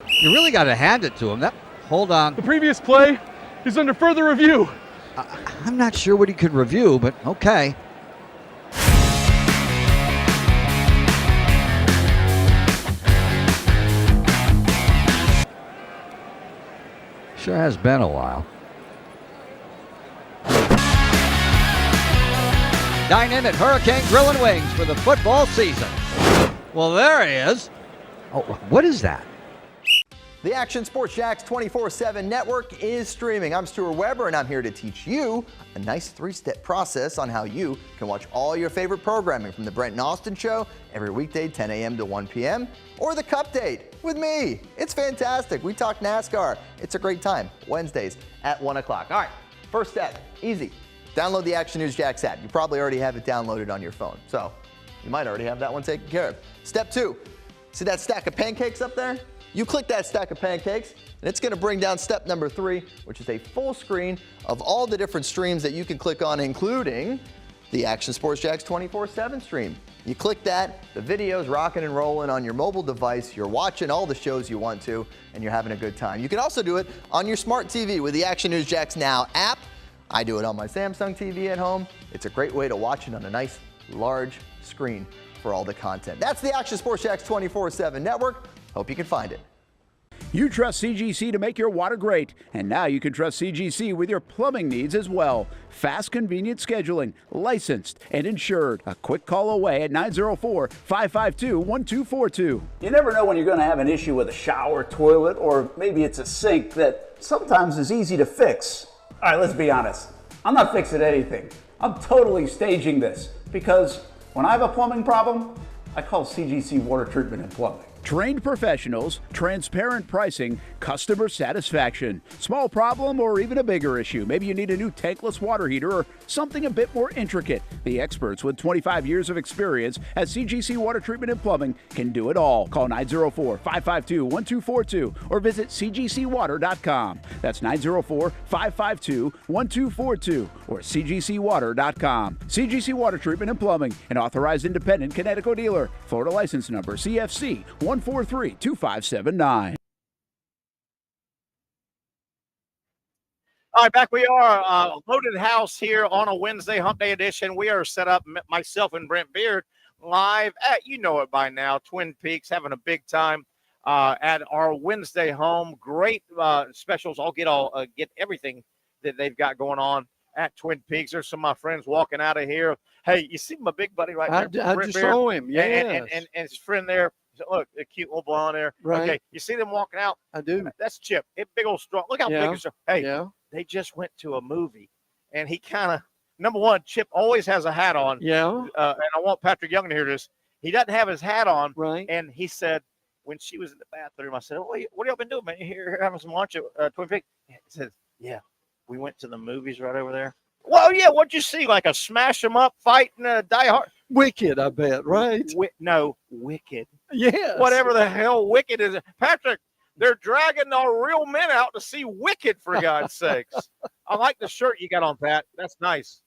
You really got to hand it to him. Hold on. The previous play is under further review. I'm not sure what he could review, but okay. Sure has been a while. Dine in at Hurricane Grill and Wings for the football season. Well, there he is. Oh, what is that? The Action Sports Jacks 24/7 network is streaming. I'm Stuart Weber, and I'm here to teach you a nice three-step process on how you can watch all your favorite programming, from the Brent and Austin Show every weekday 10 a.m. to 1 p.m. or the Cup Date with me. It's fantastic. We talk NASCAR. It's a great time. Wednesdays at 1 o'clock. All right, first step, easy. Download the Action News Jacks app. You probably already have it downloaded on your phone, so you might already have that one taken care of. Step 2, see that stack of pancakes up there? You click that stack of pancakes, and it's going to bring down step number 3, which is a full screen of all the different streams that you can click on, including the Action Sports Jacks 24/7 stream. You click that, the video's rocking and rolling on your mobile device. You're watching all the shows you want to, and you're having a good time. You can also do it on your smart TV with the Action News Jacks Now app. I do it on my Samsung TV at home. It's a great way to watch it on a nice, large screen for all the content. That's the Action Sports Jacks 24/7 network. Hope you can find it. You trust CGC to make your water great, and now you can trust CGC with your plumbing needs as well. Fast, convenient scheduling, licensed and insured. A quick call away at 904-552-1242. You never know when you're going to have an issue with a shower, toilet, or maybe it's a sink that sometimes is easy to fix. All right, let's be honest. I'm not fixing anything. I'm totally staging this because when I have a plumbing problem, I call CGC Water Treatment and Plumbing. Trained professionals, transparent pricing, customer satisfaction. Small problem or even a bigger issue. Maybe you need a new tankless water heater or something a bit more intricate. The experts with 25 years of experience at CGC Water Treatment and Plumbing can do it all. Call 904-552-1242 or visit cgcwater.com. That's 904-552-1242 or cgcwater.com. CGC Water Treatment and Plumbing, an authorized independent Connecticut dealer. Florida license number CFC 143-2579. All right, back we are. Loaded house here on a Wednesday Hump Day edition. We are set up, myself and Brent Beard, live at, you know it by now, Twin Peaks, having a big time at our Wednesday home. Great specials. I'll get everything that they've got going on at Twin Peaks. There's some of my friends walking out of here. Hey, you see my big buddy right there? I just saw him. Yeah, and his friend there. Look, a cute little blonde there. Right. Okay, you see them walking out? I do. That's Chip. It big old strong. Look how big it's. Hey, they just went to a movie, and he kind of number one. Chip always has a hat on. Yeah. And I want Patrick Young to hear this. He doesn't have his hat on. Right. And he said when she was in the bathroom, I said, "What have y'all been doing, man? You here having some lunch at Twin Peaks?" He says, "Yeah, we went to the movies right over there." Well, yeah. What'd you see? Like a smash 'em up fight in a Die Hard? Wicked, I bet, right? No, Wicked. Yes. Whatever the hell Wicked is. Patrick, they're dragging our real men out to see Wicked, for God's sakes. I like the shirt you got on, Pat. That's nice.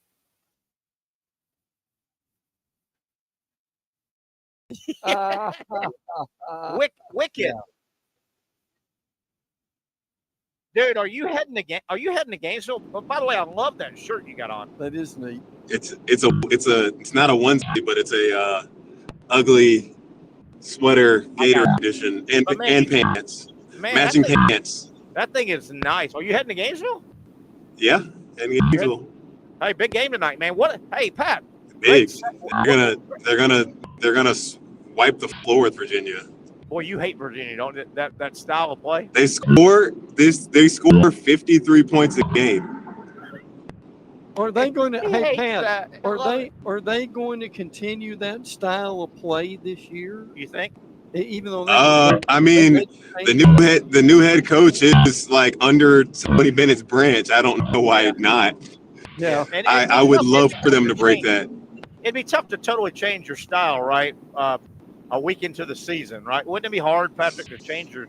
Wicked. Yeah. Dude, are you heading to Gainesville? But by the way, I love that shirt you got on. That is neat. It's not a onesie, but it's a ugly sweater Gator edition and pants. Man, matching pants. That thing is nice. Are you heading to Gainesville? Yeah, and Gainesville. Hey, big game tonight, man. Hey, Pat. Big. They're gonna wipe the floor with Virginia. Boy, you hate Virginia, don't you? That style of play. They score 53 points a game. Are they going to? Hey, Pat, are they going to continue that style of play this year? You think? Even though I mean, the new head coach is like under Tony Bennett's branch. I don't know why not. Yeah, I would love for them to break that. It'd be tough to totally change your style, right? A week into the season, right? Wouldn't it be hard, Patrick, to change your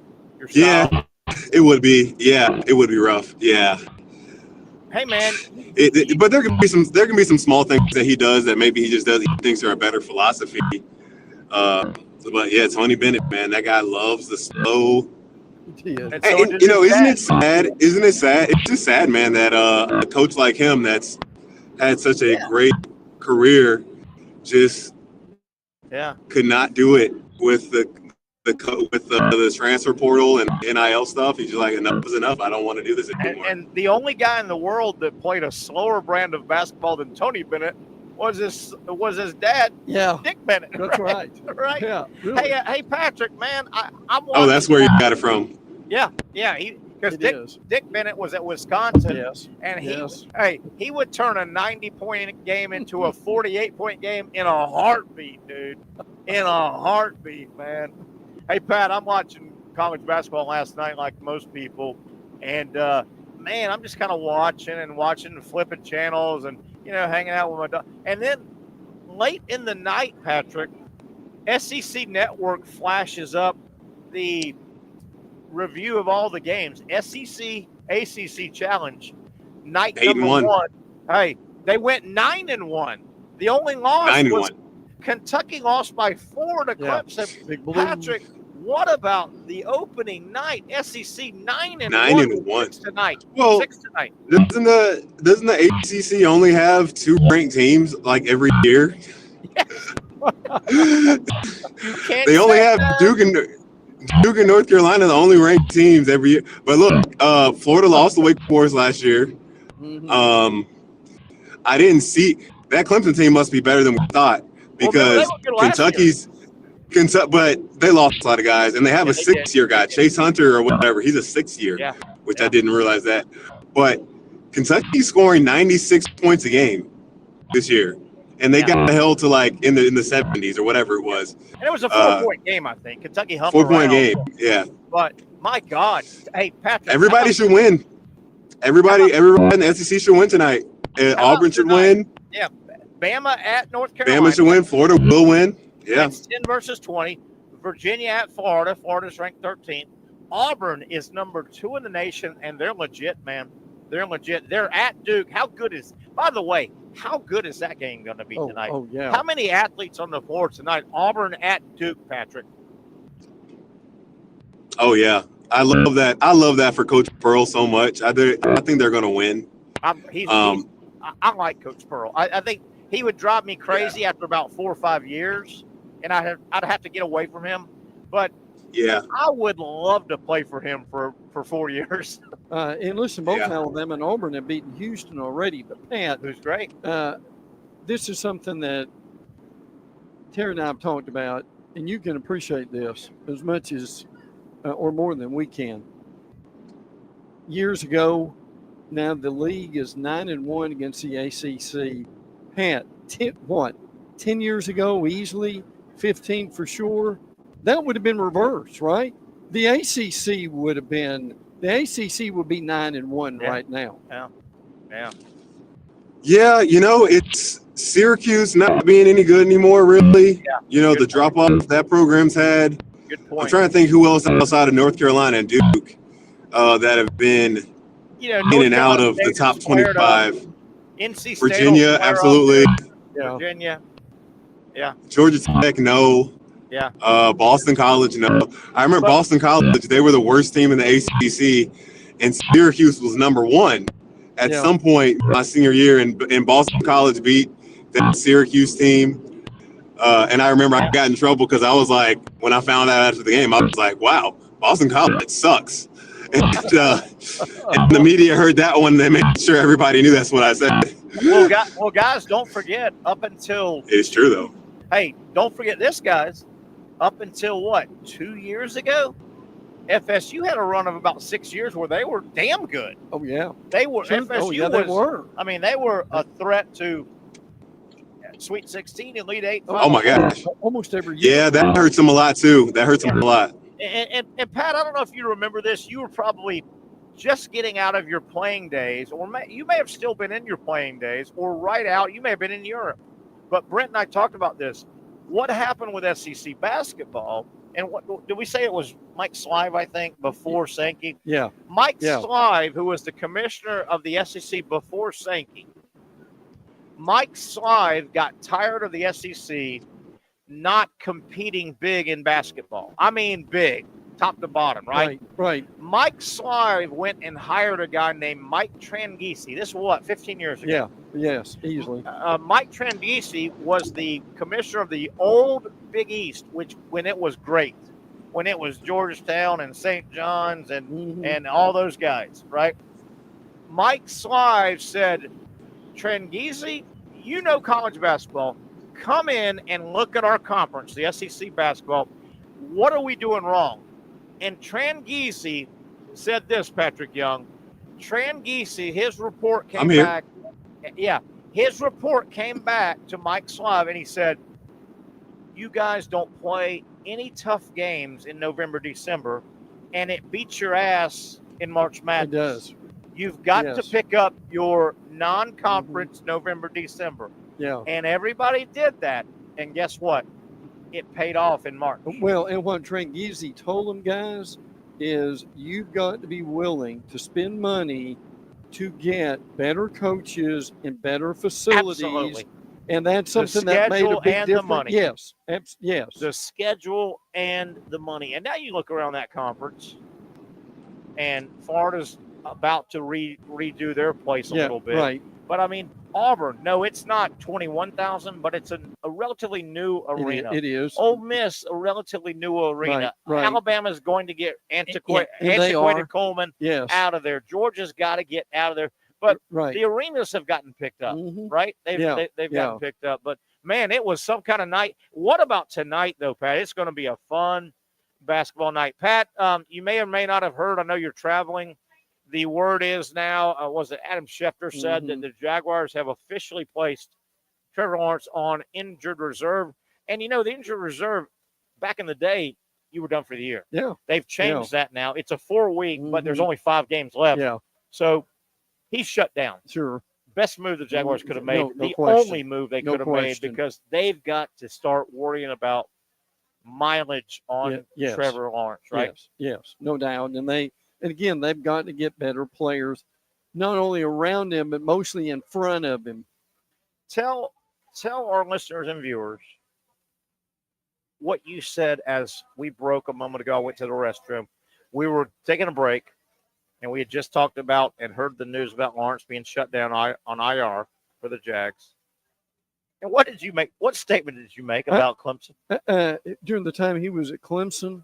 style? Yeah, it would be. Yeah, it would be rough. Yeah. Hey, man. But there can be some small things that he does that maybe he just does. He thinks are a better philosophy. But yeah, Tony Bennett, man, that guy loves the slow. Isn't it sad? Isn't it sad? It's just sad, man, that a coach like him that's had such a great career just could not do it with the transfer portal and NIL stuff. He's just like, enough is enough. I don't want to do this anymore. And the only guy in the world that played a slower brand of basketball than Tony Bennett was his dad, Dick Bennett. That's right. Right. Yeah. Really. Hey, Patrick, man, I'm. Oh, that's where you got it from. Yeah. Because Dick Bennett was at Wisconsin, and he would turn a 90-point game into a 48-point game in a heartbeat, dude. In a heartbeat, man. Hey, Pat, I'm watching college basketball last night like most people, and man, I'm just kind of watching and flipping channels and hanging out with my dog. And then late in the night, Patrick, SEC Network flashes up the review of all the games. SEC ACC Challenge night number 1. Hey, they went 9-1. The only loss was Kentucky lost by 4 to Clemson. Big Patrick, what about the opening night? SEC 9-1 6 tonight. Well, 6 tonight. Doesn't the ACC only have 2 ranked teams like every year? They only have Duke and North Carolina, the only ranked teams every year. But look, Florida lost to Wake Forest last year. I didn't see that Clemson team must be better than we thought because but they lost a lot of guys, and they have a 6-year guy, Chase Hunter or whatever. He's a 6-year, which I didn't realize that. But Kentucky's scoring 96 points a game this year. And they got held to like in the 70s or whatever it was. And it was a 4-point game, I think. Kentucky hung 4-point game, yeah. But my God, hey Patrick, everybody should win. Everybody in the SEC should win tonight. Auburn should win. Yeah, Bama at North Carolina. Bama should win. Florida will win. Yeah. It's 10 versus 20. Virginia at Florida. Florida's ranked 13th. Auburn is number 2 in the nation, and they're legit, man. They're legit. They're at Duke. By the way, how good is that game going to be tonight? Oh, yeah. How many athletes on the floor tonight? Auburn at Duke, Patrick. Oh, yeah. I love that. I love that for Coach Pearl so much. I think they're going to win. I like Coach Pearl. I think he would drive me crazy after about 4 or 5 years, and I'd have to get away from him. But I would love to play for him for for 4 years. And listen, both Alabama and Auburn have beaten Houston already. But Pat, who's great. This is something that Terry and I have talked about, and you can appreciate this as much as or more than we can. Years ago, now the league is 9-1 against the ACC. Pat, 10 years ago, easily, 15 for sure. That would have been reversed, right? The ACC would be 9-1 right now. Yeah, it's Syracuse not being any good anymore, really. Yeah. The drop off that program's had. Good point. I'm trying to think who else outside of North Carolina and Duke that have been in and out of the top 25. NC State, Virginia, absolutely. Yeah. Virginia, yeah. Georgia Tech, no. Yeah. Boston College, no. I remember Boston College, they were the worst team in the ACC, and Syracuse was number one at some point my senior year, and Boston College beat that Syracuse team. And I remember I got in trouble because I was like, when I found out after the game, I was like, wow, Boston College sucks. And the media heard that one, they made sure everybody knew that's what I said. Well, guys, don't forget, up until... It's true, though. Hey, don't forget this, guys. Up until, 2 years ago? FSU had a run of about 6 years where they were damn good. Oh, yeah. They were. Sure. FSU they were. I mean, they were a threat to Sweet 16 and Elite 8. Oh, my gosh. Almost every year. Yeah, that hurts them a lot, too. That hurts them a lot. And Pat, I don't know if you remember this. You were probably just getting out of your playing days, or you may have still been in your playing days, or right out. You may have been in Europe. But Brent and I talked about this. What happened with SEC basketball? And what did we say? It was Mike Slive, I think, before Sankey. Yeah. Mike Slive, who was the commissioner of the SEC before Sankey. Mike Slive got tired of the SEC not competing big in basketball. I mean big, top to bottom, right? Right. Mike Slive went and hired a guy named Mike Tranghese. This was 15 years ago? Yeah, yes, easily. Mike Tranghese was the commissioner of the old Big East, when it was great, when it was Georgetown and St. John's and all those guys, right? Mike Slive said, Tranghese, college basketball, come in and look at our conference, the SEC basketball. What are we doing wrong? And Tranghese said this, Patrick Young. Tranghese, his report came back. Yeah, his report came back to Mike Slive, and he said, you guys don't play any tough games in November, December, and it beats your ass in March Madness. It does. You've got to pick up your non-conference November, December. Yeah. And everybody did that. And guess what? It paid off in March. Well, and what Tranghese told them, guys, is you've got to be willing to spend money to get better coaches and better facilities. Absolutely. And that's something that made a big difference. The money. Yes. Yes. The schedule and the money. And now you look around that conference, and Florida's about to redo their place a little bit. Right. But, I mean, Auburn, no, it's not 21,000, but it's a relatively new arena. It is. Ole Miss, a relatively new arena. Right. Alabama's going to get antiquated Coleman out of there. Georgia's got to get out of there. But the arenas have gotten picked up, right? They've gotten picked up. But, man, it was some kind of night. What about tonight, though, Pat? It's going to be a fun basketball night. Pat, you may or may not have heard, I know you're traveling. The word is now, was it Adam Schefter said that the Jaguars have officially placed Trevor Lawrence on injured reserve. And, the injured reserve, back in the day, you were done for the year. Yeah. They've changed that now. It's a 4-week, but there's only 5 games left. Yeah. So he's shut down. Sure. Best move the Jaguars could have made. No the question. Only move they could have made, because they've got to start worrying about mileage on Trevor Lawrence, right? Yes, no doubt. And again, they've got to get better players, not only around him, but mostly in front of him. Tell our listeners and viewers what you said as we broke a moment ago. I went to the restroom. We were taking a break, and we had just talked about and heard the news about Lawrence being shut down on IR for the Jags. And what did you make? What statement did you make about Clemson? During the time he was at Clemson,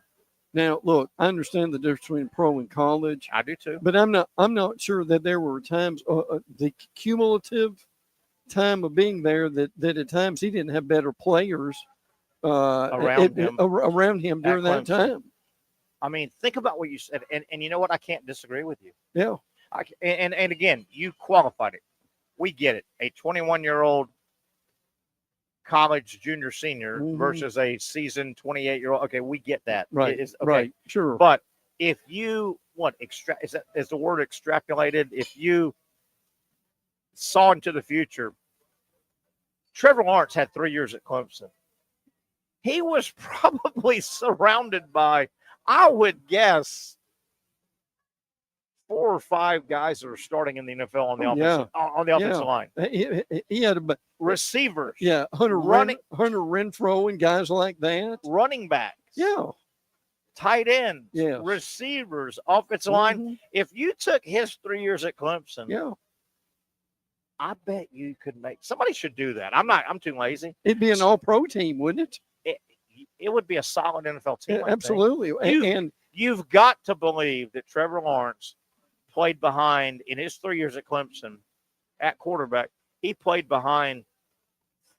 Now, look, I understand the difference between pro and college. I do too. But I'm not sure that there were times, the cumulative time of being there, that at times he didn't have better players around him during that time. I mean, think about what you said, and you know what? I can't disagree with you. Yeah. And again, you qualified it. We get it. A 21-year-old college junior senior versus a seasoned 28-year-old. Okay, we get that. Right. Okay. Right. Sure. But if you is the word extrapolated? If you saw into the future, Trevor Lawrence had 3 years at Clemson. He was probably surrounded by, I would guess, 4 or 5 guys that are starting in the NFL on the offensive line. He had receivers. Yeah, Hunter Renfrow and guys like that. Running backs. Yeah. Tight ends. Yes. Receivers. Offensive line. If you took his 3 years at Clemson, I bet you could make. Somebody should do that. I'm too lazy. It'd be an all-pro team, wouldn't it? It would be a solid NFL team. Absolutely. And you've got to believe that Trevor Lawrence played behind, in his 3 years at Clemson at quarterback, he played behind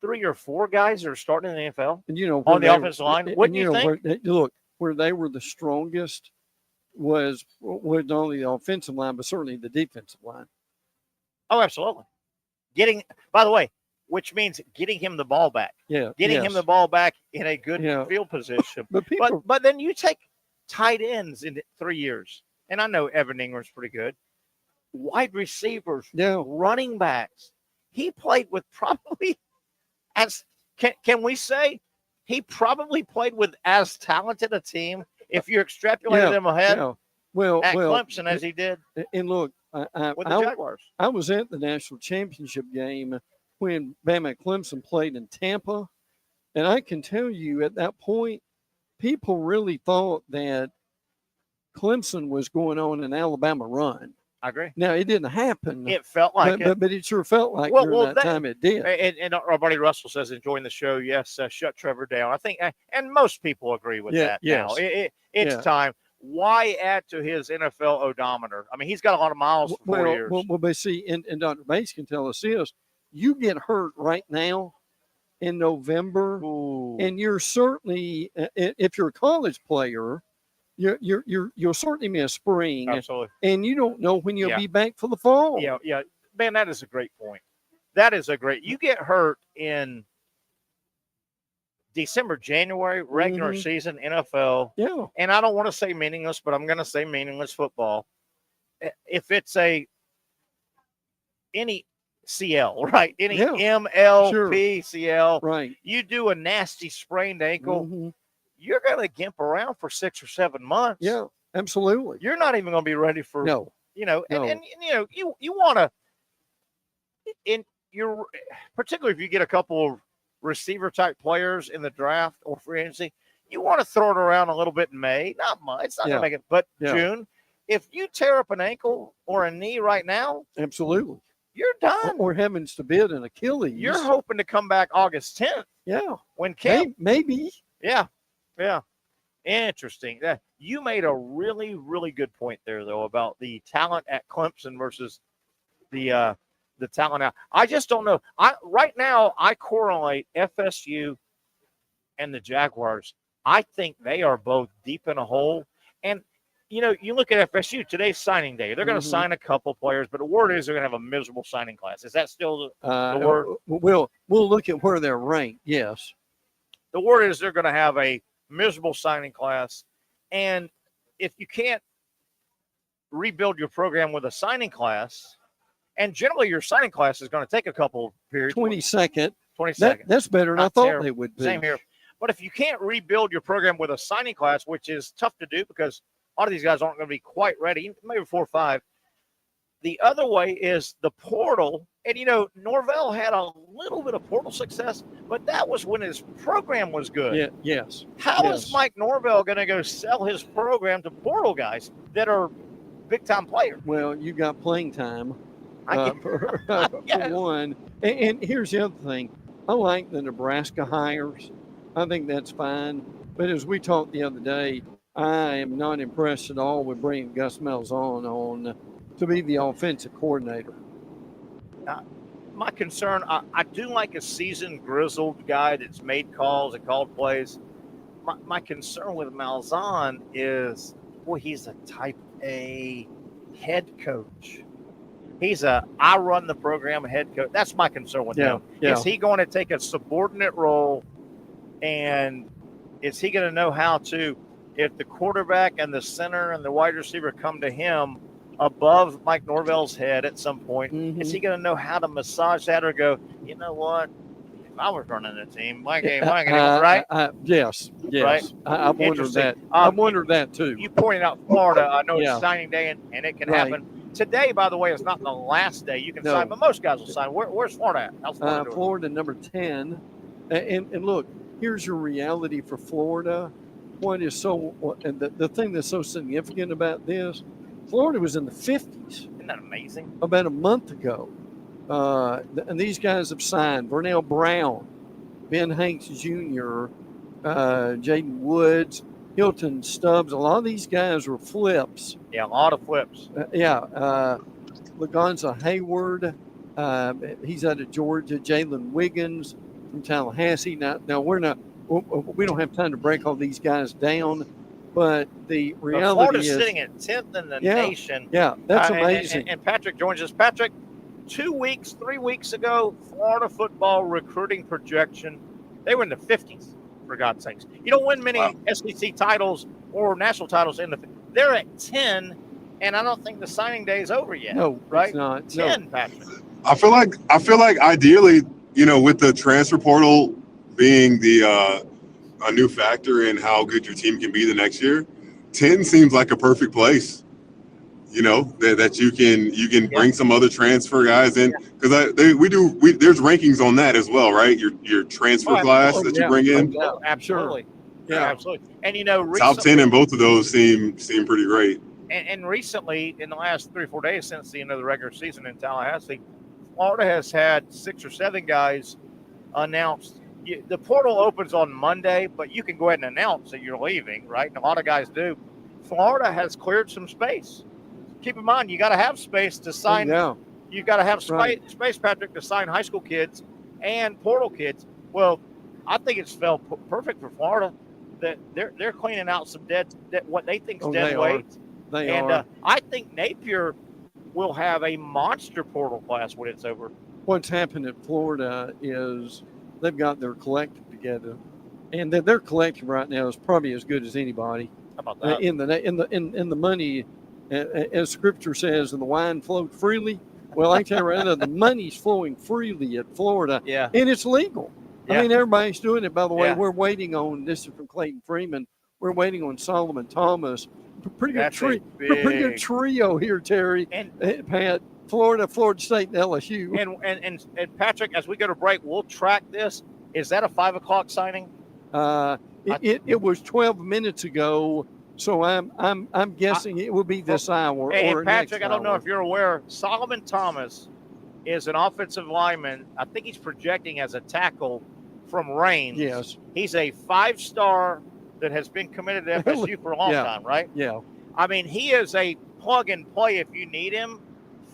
3 or 4 guys that are starting in the NFL on the offensive line. Wouldn't you think? Where they were the strongest was not only the offensive line, but certainly the defensive line. Oh, absolutely. By the way, which means getting him the ball back. Yeah. Getting him the ball back in a good field position. But then you take tight ends in 3 years. And I know Evan Ingram's pretty good. Wide receivers, running backs. He played with probably can we say he probably played with as talented a team if you extrapolate them ahead at Clemson as he did. And look, with the Jaguars. I was at the national championship game when Bama Clemson played in Tampa. And I can tell you at that point, people really thought that Clemson was going on an Alabama run. I agree. Now, it didn't happen. It felt like it. But it sure felt like during that time it did. And our buddy Russell says, enjoying the show, yes, shut Trevor down. I think, and most people agree with that now. It's time. Why add to his NFL odometer? I mean, he's got a lot of miles for 4 years. Well, but see, and Dr. Bates can tell us this, you get hurt right now in November, and you're certainly, if you're a college player, you'll certainly miss spring. Absolutely. And you don't know when you'll be back for the fall. Yeah. Man, that is a great point. You get hurt in December, January, regular season, NFL. Yeah. And I don't want to say meaningless, but I'm going to say meaningless football. If it's any CL, right? Any MLP CL. Right. You do a nasty sprained ankle. You're going to gimp around for 6 or 7 months. Yeah, absolutely. You're not even going to be ready for, and you want to, particularly if you get a couple of receiver type players in the draft or free agency, you want to throw it around a little bit in May. Not much. It's not going to make it, but June. If you tear up an ankle or a knee right now, absolutely, you're done. Or heavens forbid, an Achilles. You're hoping to come back August 10th. Yeah. When camp. Maybe. Yeah. Interesting. You made a really, really good point there, though, about the talent at Clemson versus the talent now. I just don't know. Right now, I correlate FSU and the Jaguars. I think they are both deep in a hole. And, you look at FSU, today's signing day. They're going to sign a couple players, but the word is they're going to have a miserable signing class. Is that still the word? We'll look at where they're ranked, yes. The word is they're going to have a miserable signing class. And if you can't rebuild your program with a signing class, and generally your signing class is going to take a couple periods. 22nd. That's better than I thought they would be. Same here. But if you can't rebuild your program with a signing class, which is tough to do because a lot of these guys aren't going to be quite ready, maybe 4 or 5. The other way is the portal. And, Norvelle had a little bit of portal success, but that was when his program was good. Yeah, yes. How is Mike Norvelle going to go sell his program to portal guys that are big-time players? Well, you got playing time for one. And here's the other thing. I like the Nebraska hires. I think that's fine. But as we talked the other day, I am not impressed at all with bringing Gus Malzahn on to be the offensive coordinator. My concern, I do like a seasoned, grizzled guy that's made calls and called plays. My concern with Malzahn is, boy, he's a type A head coach. He's I run the program head coach. That's my concern with him. Yeah. Is he going to take a subordinate role, and is he going to know how to, if the quarterback and the center and the wide receiver come to him above Mike Norvell's head at some point, is he going to know how to massage that or go, you know what? If I was running the team, my game, right? Yes. Right? I wondered that. I wondered that too. You pointed out Florida. I know it's signing day, and it can happen. Today, by the way, is not the last day you can sign, but most guys will sign. Where's Florida at? How's Florida Florida number 10. And look, here's your reality for Florida. What is and the thing that's so significant about this, Florida was in the 50s. Isn't that amazing? About a month ago. And these guys have signed Vernell Brown, Ben Hanks Jr., Jaden Woods, Hilton Stubbs. A lot of these guys were flips. Yeah, a lot of flips. Lagonza Hayward, he's out of Georgia. Jalen Wiggins from Tallahassee. Now we don't have time to break all these guys down, but the reality Florida's is sitting at 10th in the nation. Yeah, that's amazing. And Patrick joins us. Patrick, 3 weeks ago, Florida football recruiting projection, they were in the 50s, for God's sakes. You don't win many SEC titles or national titles they're at 10, and I don't think the signing day is over yet. No, right? It's not. 10, Patrick. I feel like ideally, with the transfer portal being a new factor in how good your team can be the next year, 10 seems like a perfect place. That you can bring some other transfer guys in, because there's rankings on that as well, right? Your transfer class that you bring in. Absolutely. Yeah, absolutely. And recently, top 10 in both of those seem pretty great. And recently, in the last 3 or 4 days since the end of the regular season in Tallahassee, Florida has had 6 or 7 guys announced. The portal opens on Monday, but you can go ahead and announce that you're leaving, right? And a lot of guys do. Florida has cleared some space. Keep in mind, you got to have space to sign. You got to have space, Patrick, to sign high school kids and portal kids. Well, I think it's felt perfect for Florida that they're cleaning out some what they think is dead weight. They are. I think Napier will have a monster portal class when it's over. What's happened at Florida is they've got their collective together, and their collective right now is probably as good as anybody. How about that? In the money. As Scripture says, and the wine flowed freely. Well, I tell you right now, the money's flowing freely at Florida, and it's legal. I mean, everybody's doing it. By the way, we're waiting on this is from Clayton Freeman. We're waiting on Solomon Thomas. Pretty good trio here, Terry and Pat. Florida State, and LSU. And Patrick, as we go to break, we'll track this. Is that a 5:00 signing? It was 12 minutes ago. So I'm guessing it will be this hour. Or Patrick, I don't know if you're aware, Solomon Thomas is an offensive lineman. I think he's projecting as a tackle from Raines. Yes. He's a 5-star that has been committed to FSU for a long time, right? Yeah. I mean, he is a plug and play if you need him.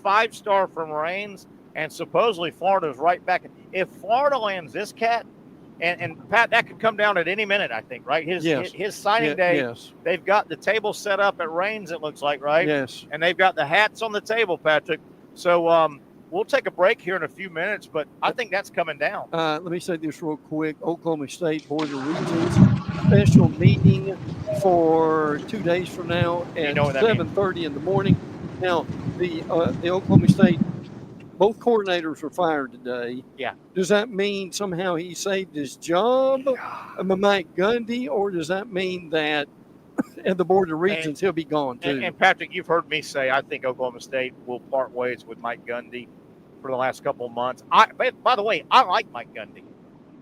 5-star from Raines, and supposedly Florida's right back. If Florida lands this cat, and Pat, that could come down at any minute, I think, right? His signing day, they've got the table set up at Raines, it looks like, right? Yes. And they've got the hats on the table, Patrick. So we'll take a break here in a few minutes, but I think that's coming down. Let me say this real quick. Oklahoma State Board of Regents special meeting for 2 days from now at 7:30 in the morning. Now, the Oklahoma State, both coordinators were fired today. Yeah. Does that mean somehow he saved his job, Mike Gundy, or does that mean that at the Board of Regents he'll be gone too? And Patrick, you've heard me say I think Oklahoma State will part ways with Mike Gundy for the last couple of months. By the way, I like Mike Gundy.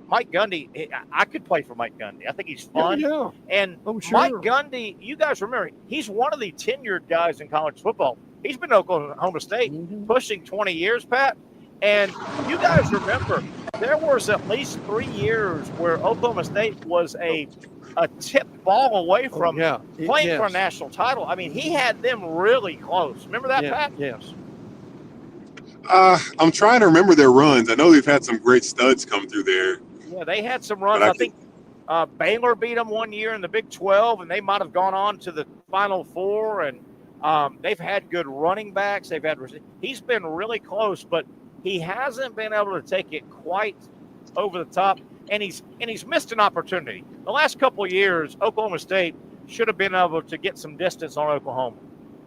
Mike Gundy, I could play for Mike Gundy. I think he's fun. Yeah. And Mike Gundy, you guys remember, he's one of the tenured guys in college football. He's been to Oklahoma State pushing 20 years, Pat. And you guys remember, there was at least 3 years where Oklahoma State was a tip ball away from playing for a national title. I mean, he had them really close. Remember that, Pat? Yes. I'm trying to remember their runs. I know they've had some great studs come through there. Yeah, they had some runs. I think Baylor beat them one year in the Big 12, and they might have gone on to the Final Four. And they've had good running backs. He's been really close, but he hasn't been able to take it quite over the top. And he's missed an opportunity. The last couple of years, Oklahoma State should have been able to get some distance on Oklahoma,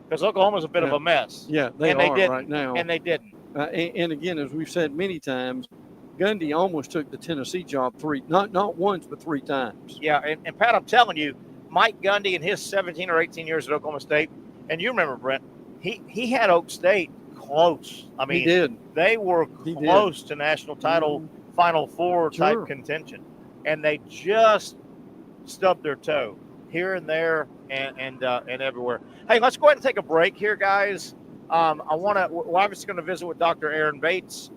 because Oklahoma's a bit of a mess. Yeah, they are right now. And they didn't. And again, as we've said many times, Gundy almost took the Tennessee job not once, but 3 times. Yeah, and Pat, I'm telling you, Mike Gundy in his 17 or 18 years at Oklahoma State, and you remember, Brent, he had Oak State close. I mean, he did. They were close to national title Final Four type contention, and they just stubbed their toe here and there and everywhere. Hey, let's go ahead and take a break here, guys. We're obviously going to visit with Dr. Aaron Bates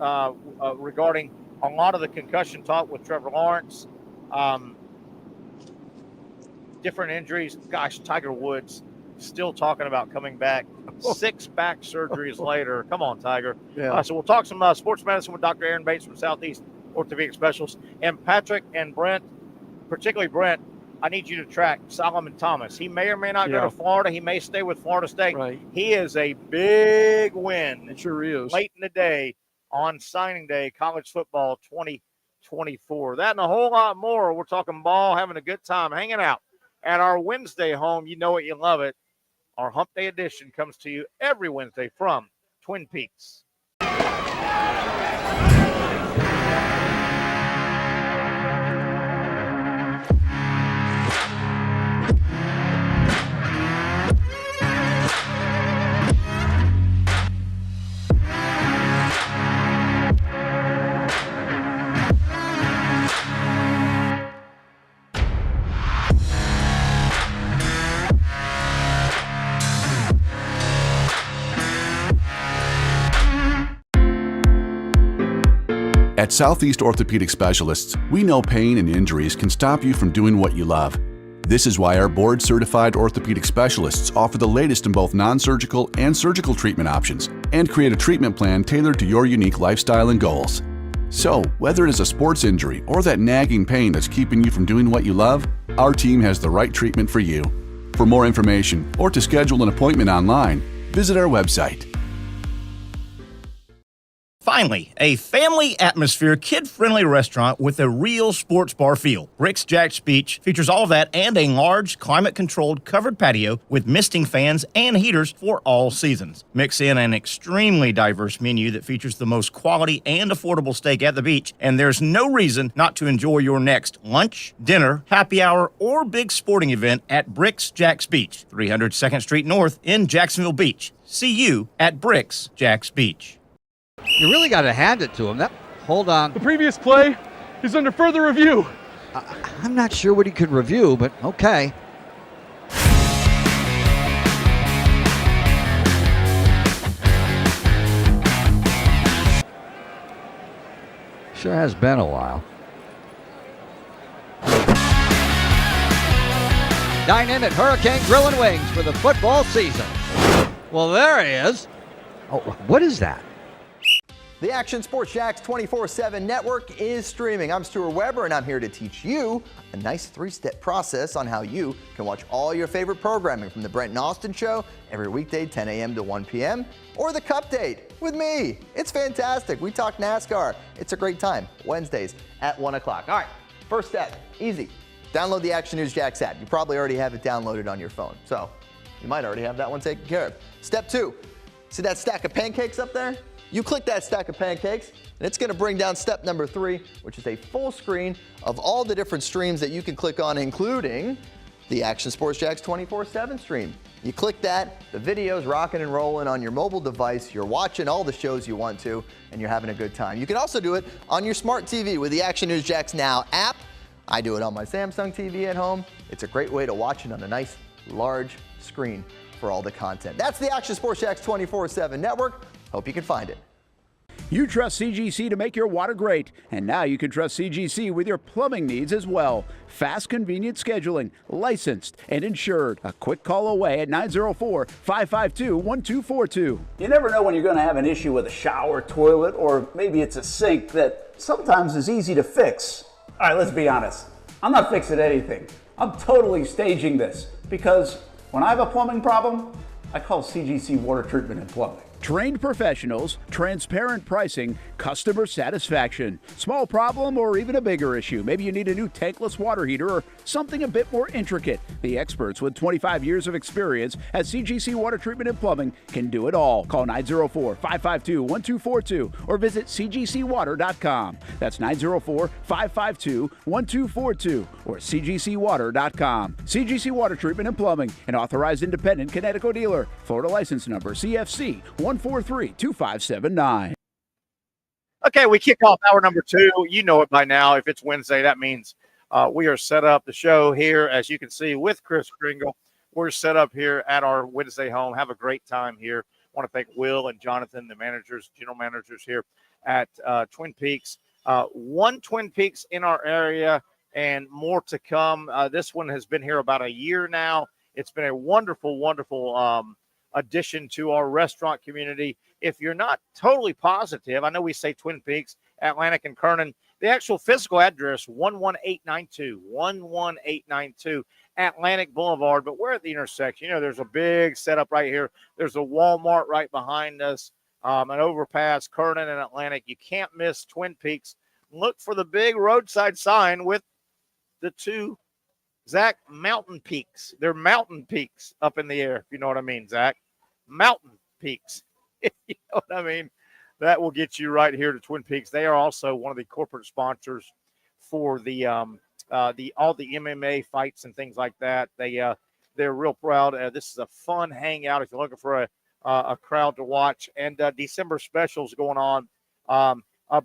regarding a lot of the concussion talk with Trevor Lawrence, different injuries. Gosh, Tiger Woods still talking about coming back 6 back surgeries later. Come on, Tiger. Yeah. So we'll talk some sports medicine with Dr. Aaron Bates from Southeast Orthopedic Specialists. And Patrick and Brent, particularly Brent, I need you to track Solomon Thomas. He may or may not go to Florida. He may stay with Florida State. Right. He is a big win. It sure is. Late in the day on signing day, college football 2024. That and a whole lot more. We're talking ball, having a good time, hanging out at our Wednesday home. You know it, you love it. Our Hump Day edition comes to you every Wednesday from Twin Peaks. At Southeast Orthopedic Specialists, we know pain and injuries can stop you from doing what you love. This is why our board-certified orthopedic specialists offer the latest in both non-surgical and surgical treatment options and create a treatment plan tailored to your unique lifestyle and goals. So, whether it is a sports injury or that nagging pain that's keeping you from doing what you love, our team has the right treatment for you. For more information or to schedule an appointment online, visit our website. Finally, a family atmosphere, kid-friendly restaurant with a real sports bar feel. Bricks Jack's Beach features all of that and a large, climate-controlled covered patio with misting fans and heaters for all seasons. Mix in an extremely diverse menu that features the most quality and affordable steak at the beach, and there's no reason not to enjoy your next lunch, dinner, happy hour, or big sporting event at Bricks Jack's Beach, 300 2nd Street North in Jacksonville Beach. See you at Bricks Jack's Beach. You really got to hand it to him. Hold on. The previous play is under further review. I'm not sure what he could review, but okay. Sure has been a while. Dine in at Hurricane Grill and Wings for the football season. Well, there he is. Oh, what is that? The Action Sports Jacks 24/7 network is streaming. I'm Stuart Weber, and I'm here to teach you a nice 3-step process on how you can watch all your favorite programming from the Brent and Austin Show every weekday 10 a.m. to 1 p.m. or the Cup Date with me. It's fantastic. We talk NASCAR. It's a great time. Wednesdays at 1 o'clock. All right, first step, easy. Download the Action News Jacks app. You probably already have it downloaded on your phone, so you might already have that one taken care of. Step 2, see that stack of pancakes up there? You click that stack of pancakes, and it's going to bring down step number 3, which is a full screen of all the different streams that you can click on, including the Action Sports Jacks 24/7 stream. You click that, the video's rocking and rolling on your mobile device, you're watching all the shows you want to, and you're having a good time. You can also do it on your smart TV with the Action News Jacks Now app. I do it on my Samsung TV at home. It's a great way to watch it on a nice, large screen for all the content. That's the Action Sports Jacks 24/7 network. Hope you can find it. You trust CGC to make your water great, and now you can trust CGC with your plumbing needs as well. Fast, convenient scheduling, licensed and insured. A quick call away at 904-552-1242. You never know when you're going to have an issue with a shower, toilet, or maybe it's a sink that sometimes is easy to fix. All right, let's be honest. I'm not fixing anything. I'm totally staging this because when I have a plumbing problem, I call CGC Water Treatment and Plumbing. Trained professionals, transparent pricing, customer satisfaction. Small problem or even a bigger issue. Maybe you need a new tankless water heater or something a bit more intricate. The experts with 25 years of experience at CGC Water Treatment and Plumbing can do it all. Call 904-552-1242 or visit cgcwater.com. That's 904-552-1242 or cgcwater.com. CGC Water Treatment and Plumbing, an authorized independent Connecticut dealer. Florida license number CFC 1432579. Okay, we kick off hour number 2. You know it by now. If it's Wednesday, that means we are set up the show here, as you can see, with Chris Kringle. We're set up here at our Wednesday home. Have a great time here. I want to thank Will and Jonathan, the managers, general managers here at Twin Peaks. One Twin Peaks in our area and more to come. This one has been here about a year now. It's been a wonderful, wonderful addition to our restaurant community. If you're not totally positive, I know we say Twin Peaks, Atlantic and Kernan, the actual physical address, 11892 Atlantic Boulevard, but we're at the intersection. You know, there's a big setup right here. There's a Walmart right behind us, an overpass, Kernan and Atlantic. You can't miss Twin Peaks. Look for the big roadside sign with the two Zach, mountain peaks. They're mountain peaks up in the air, if you know what I mean, Zach. Mountain peaks. You know what I mean? That will get you right here to Twin Peaks. They are also one of the corporate sponsors for the all the MMA fights and things like that. They're real proud. This is a fun hangout if you're looking for a crowd to watch. And December specials going on. A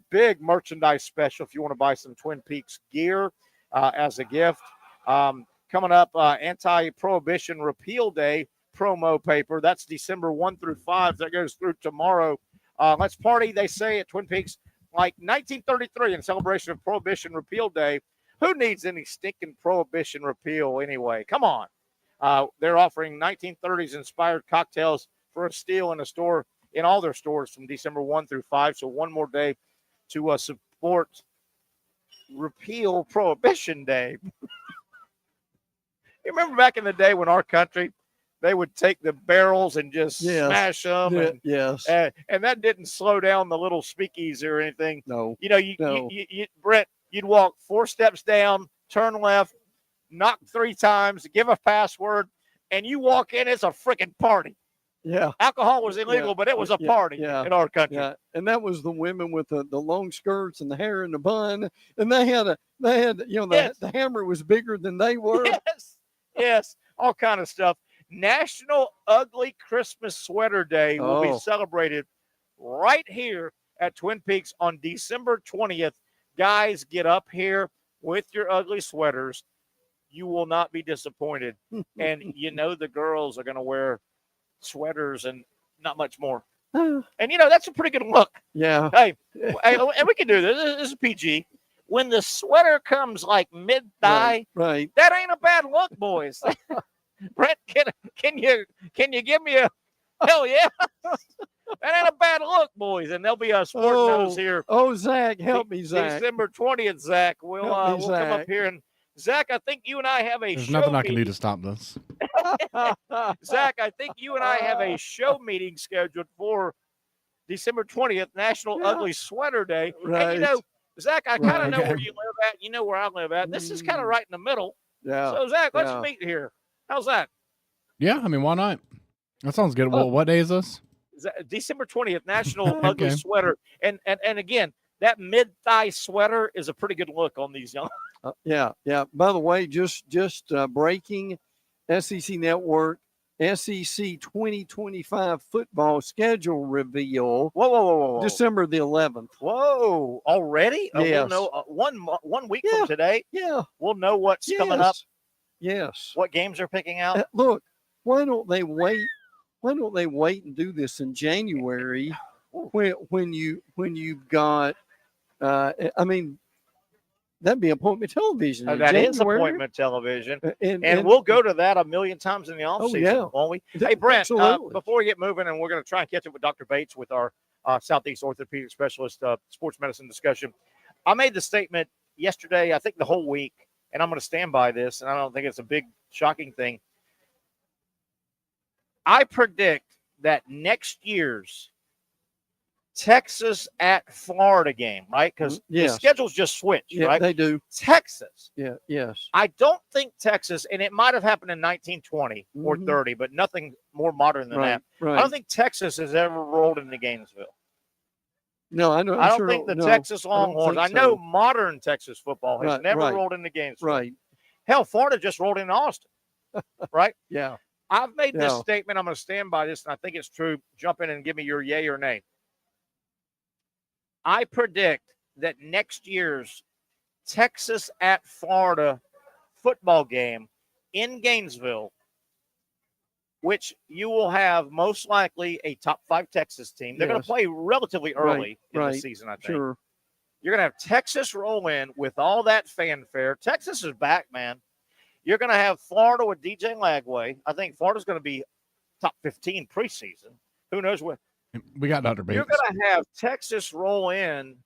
big merchandise special if you want to buy some Twin Peaks gear as a gift. Coming up, Anti-Prohibition Repeal Day promo paper. That's December 1 through 5. That goes through tomorrow. Let's party, they say, at Twin Peaks like 1933 in celebration of Prohibition Repeal Day. Who needs any stinking Prohibition repeal anyway? Come on. They're offering 1930s inspired cocktails for a steal in all their stores from December 1 through 5. So one more day to support Repeal Prohibition Day. You remember back in the day when our country, they would take the barrels and just smash them. And, and that didn't slow down the little speakeasy or anything. No. You know, Brett, you'd walk 4 steps down, turn left, knock 3 times, give a password, and you walk in, it's a freaking party. Yeah. Alcohol was illegal, but it was a party in our country. Yeah. And that was the women with the long skirts and the hair in the bun. And they had the hammer was bigger than they were. Yes. All kind of stuff. National Ugly Christmas Sweater Day will be celebrated right here at Twin Peaks on December 20th. Guys, get up here with your ugly sweaters. You will not be disappointed. And you know the girls are going to wear sweaters and not much more. And that's a pretty good look. Yeah. Hey, and we can do this. This is PG. When the sweater comes like mid-thigh, right. That ain't a bad look, boys. Brent, can you give me a hell yeah? That ain't a bad look, boys. And there'll be a sport nose here. Oh, Zach, help me, Zach. December 20th, Zach. We'll come up here and Zach, I think you and I have a There's show nothing I can meeting. do to stop this. Zach, I think you and I have a show meeting scheduled for December 20th, National Ugly Sweater Day. Right. And Zach, I kind of know where you live at. You know where I live at. This is kind of right in the middle. Yeah. So, Zach, let's meet here. How's that? Yeah, I mean, why not? That sounds good. Well, what day is this? December 20th, National Ugly Sweater. And again, that mid-thigh sweater is a pretty good look on these young. Yeah. By the way, just breaking SEC Network, SEC 2025 football schedule reveal. Whoa. December the 11th. Whoa, already? Yes. We'll know one week from today. Yeah. We'll know what's coming up. Yes. What games are picking out? Look, why don't they wait and do this in January when you've got, I mean, that'd be appointment television. That is appointment television. And we'll go to that a million times in the offseason, won't we? Hey, Brent, before we get moving, and we're going to try and catch up with Dr. Bates with our Southeast Orthopedic Specialist sports medicine discussion. I made the statement yesterday, I think the whole week, and I'm going to stand by this, and I don't think it's a big, shocking thing. I predict that next year's Texas at Florida game, right? Because the schedules just switch, right? They do. Texas. Yeah, yes. I don't think Texas, and it might have happened in 1920 or 30, but nothing more modern than that. Right. I don't think Texas has ever rolled into Gainesville. No, I know. I don't think the Texas Longhorns. I know modern Texas football has never rolled into Gainesville. Right. Hell, Florida just rolled into Austin. Right? Yeah. I've made this statement. I'm going to stand by this, and I think it's true. Jump in and give me your yay or nay. I predict that next year's Texas at Florida football game in Gainesville, which you will have most likely a top 5 Texas team. They're going to play relatively early in the season, I think. Sure. You're going to have Texas roll in with all that fanfare. Texas is back, man. You're going to have Florida with DJ Lagway. I think Florida's going to be top 15 preseason. Who knows what? We got Dr. Bates. You're going to have Texas roll in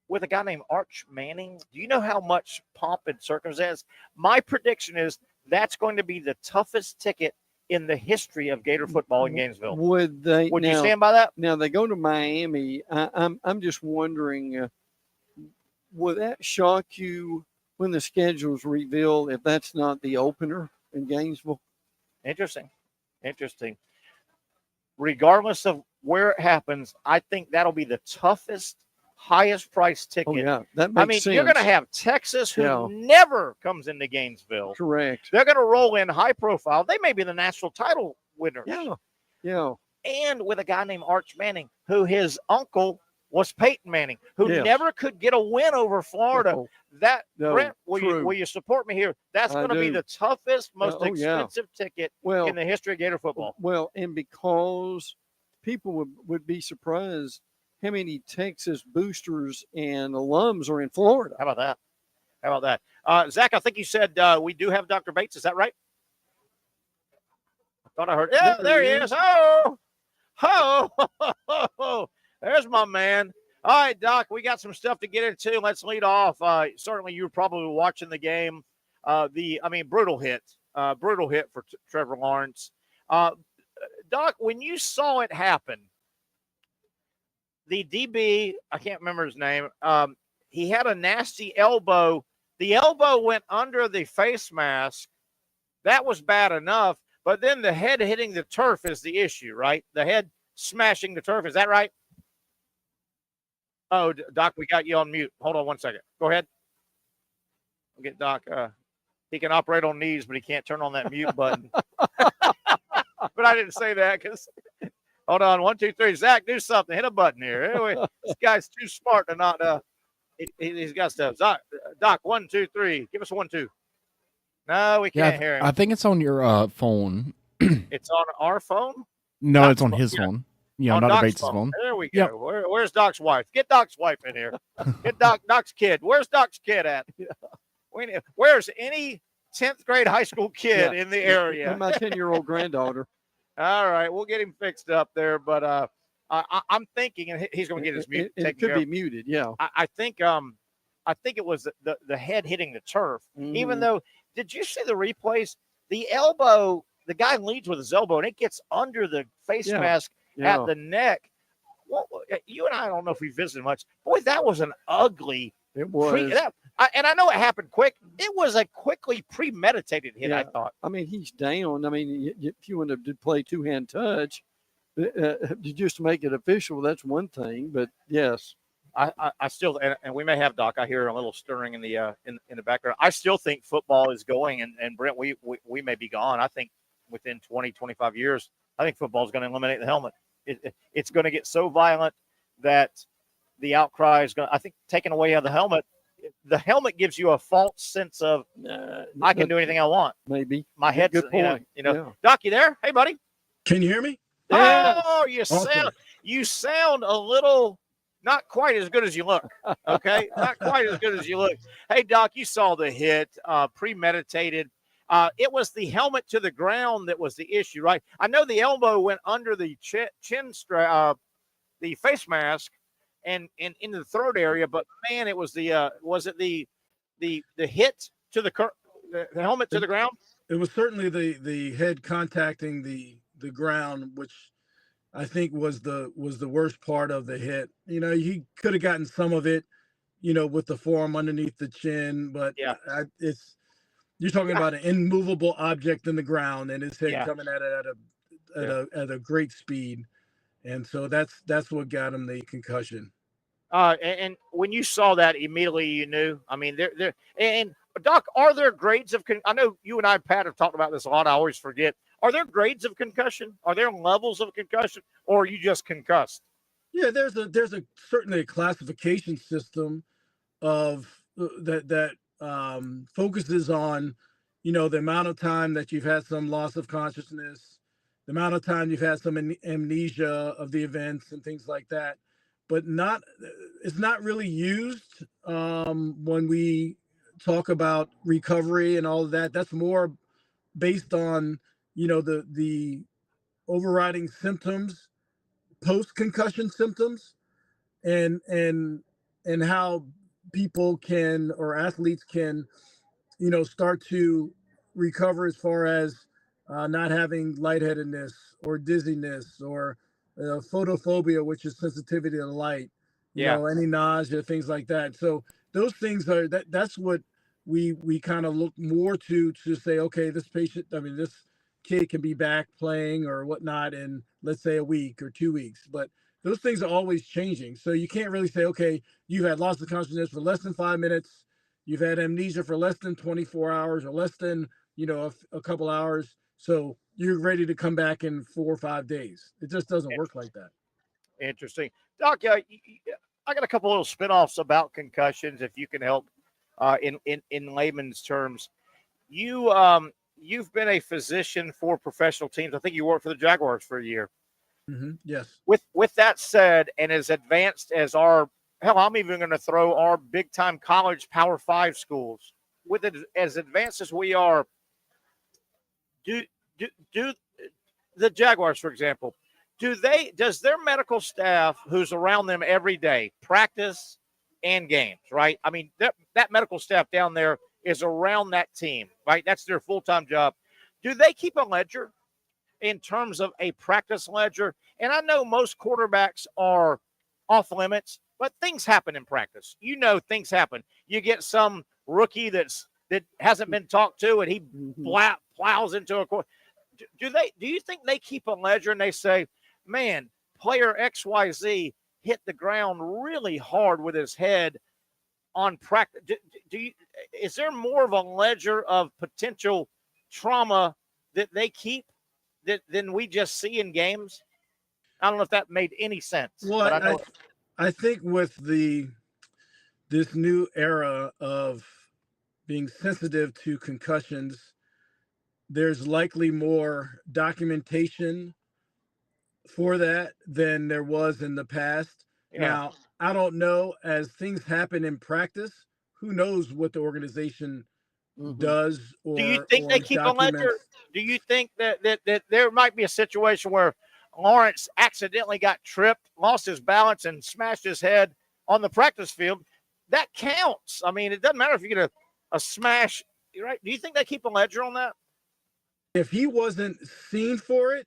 with a guy named Arch Manning. Do you know how much pomp and circumstance? My prediction is that's going to be the toughest ticket in the history of Gator football in Gainesville. Would you stand by that? Now they go to Miami. I'm just wondering, would that shock you when the schedule's revealed if that's not the opener in Gainesville? Interesting. Regardless of where it happens, I think that'll be the toughest, highest price ticket. Oh, yeah, that makes sense. You're going to have Texas, who never comes into Gainesville. Correct. They're going to roll in high profile. They may be the national title winners. Yeah. And with a guy named Arch Manning, who his uncle was Peyton Manning, who never could get a win over Florida. Brent, will you support me here? That's going to be the toughest, most expensive ticket in the history of Gator football. Well, and because people would be surprised how many Texas boosters and alums are in Florida. How about that? Zach, I think you said we do have Dr. Bates. Is that right? I thought I heard. Yeah, there he is. Oh. There's my man. All right, Doc, we got some stuff to get into. Let's lead off. Certainly, you were probably watching the game. Brutal hit for Trevor Lawrence. Doc, when you saw it happen, the DB, I can't remember his name, he had a nasty elbow. The elbow went under the face mask. That was bad enough. But then the head hitting the turf is the issue, right? The head smashing the turf. Is that right? Oh, Doc, we got you on mute. Hold on one second. Go ahead. We'll get Doc. He can operate on knees, but he can't turn on that mute button. But I didn't say that because – hold on. 1, 2, 3. Zach, do something. Hit a button here. Anyway, this guy's too smart to not he's got stuff. Doc, 1, 2, 3. Give us 1, 2. No, we can't hear him. I think it's on your phone. It's on our phone? No, it's on his phone. Yeah, not Bates' phone. There we go. Yep. Where's Doc's wife? Get Doc's wife in here. Get Doc's kid. Where's Doc's kid at? Where's any 10th grade high school kid in the area? My 10-year-old granddaughter. All right, we'll get him fixed up there. But I'm thinking, and he's going to get his mute. It could be muted. Yeah. I think it was the head hitting the turf. Even though, did you see the replays? The elbow, the guy leads with his elbow, and it gets under the face mask. At the neck. Well, you and I don't know if we visited much. Boy, that was an ugly. It was. And I know it happened quick. It was a quickly premeditated hit, I thought. I mean, he's down. I mean, if you want to play two-hand touch, just to make it official, that's one thing. But, yes. I still, and we may have Doc. I hear a little stirring in the background. I still think football is going, and Brent, we may be gone. I think within 20, 25 years, I think football is going to eliminate the helmet. It's going to get so violent that the outcry is going to, I think, taking away the helmet. The helmet gives you a false sense of I can do anything I want. Maybe my head's good point. Doc, you there? Hey, buddy. Can you hear me? Oh, you sound a little not quite as good as you look. Okay, not quite as good as you look. Hey, Doc, you saw the hit, premeditated. It was the helmet to the ground that was the issue, right? I know the elbow went under the chin strap, the face mask, and into the throat area, but man, it was was it the hit to the helmet to the ground? It was certainly the head contacting the ground, which I think was the worst part of the hit. You know, he could have gotten some of it, you know, with the forearm underneath the chin, but you're talking about an immovable object in the ground, and his head coming at it at a great speed, and so that's what got him the concussion. And when you saw that, immediately you knew. I mean, and Doc, are there grades of? I know you and I, Pat, have talked about this a lot. I always forget. Are there grades of concussion? Are there levels of concussion, or are you just concussed? Yeah, there's certainly a classification system of that focuses on, you know, the amount of time that you've had some loss of consciousness, the amount of time you've had some amnesia of the events and things like that, but it's not really used when we talk about recovery and all of that. That's more based on, you know, the overriding symptoms, post-concussion symptoms, and how people can, or athletes can, you know, start to recover as far as not having lightheadedness or dizziness or photophobia, which is sensitivity to light, you know, any nausea, things like that. So those things that's what we kind of look more to say, okay, this kid can be back playing or whatnot in, let's say, a week or 2 weeks. But those things are always changing. So you can't really say, okay, you had loss of consciousness for less than 5 minutes, you've had amnesia for less than 24 hours or less than, you know, a couple hours, so you're ready to come back in 4 or 5 days. It just doesn't work like that. Interesting. Doc, I got a couple little spinoffs about concussions, if you can help in layman's terms. You've been a physician for professional teams. I think you worked for the Jaguars for a year. Mm-hmm. Yes. With that said, and as advanced as I'm even going to throw our big-time college Power 5 schools. With it as advanced as we are, do the Jaguars, for example, does their medical staff, who's around them every day, practice and games, right? I mean, that medical staff down there is around that team, right? That's their full-time job. Do they keep a ledger in terms of a practice ledger? And I know most quarterbacks are off limits, but things happen in practice. You know, things happen. You get some rookie that hasn't been talked to, and he plows into a court. Do you think they keep a ledger and they say, man, player XYZ hit the ground really hard with his head on practice? Is there more of a ledger of potential trauma that they keep than we just see in games? I don't know if that made any sense. Well, I think with this new era of being sensitive to concussions, there's likely more documentation for that than there was in the past. Yeah. Now, I don't know, as things happen in practice, who knows what the organization does or do you think they keep documents. A ledger? Do you think that there might be a situation where Lawrence accidentally got tripped, lost his balance, and smashed his head on the practice field? That counts. I mean, it doesn't matter if you get a smash, right? Do you think they keep a ledger on that? If he wasn't seen for it,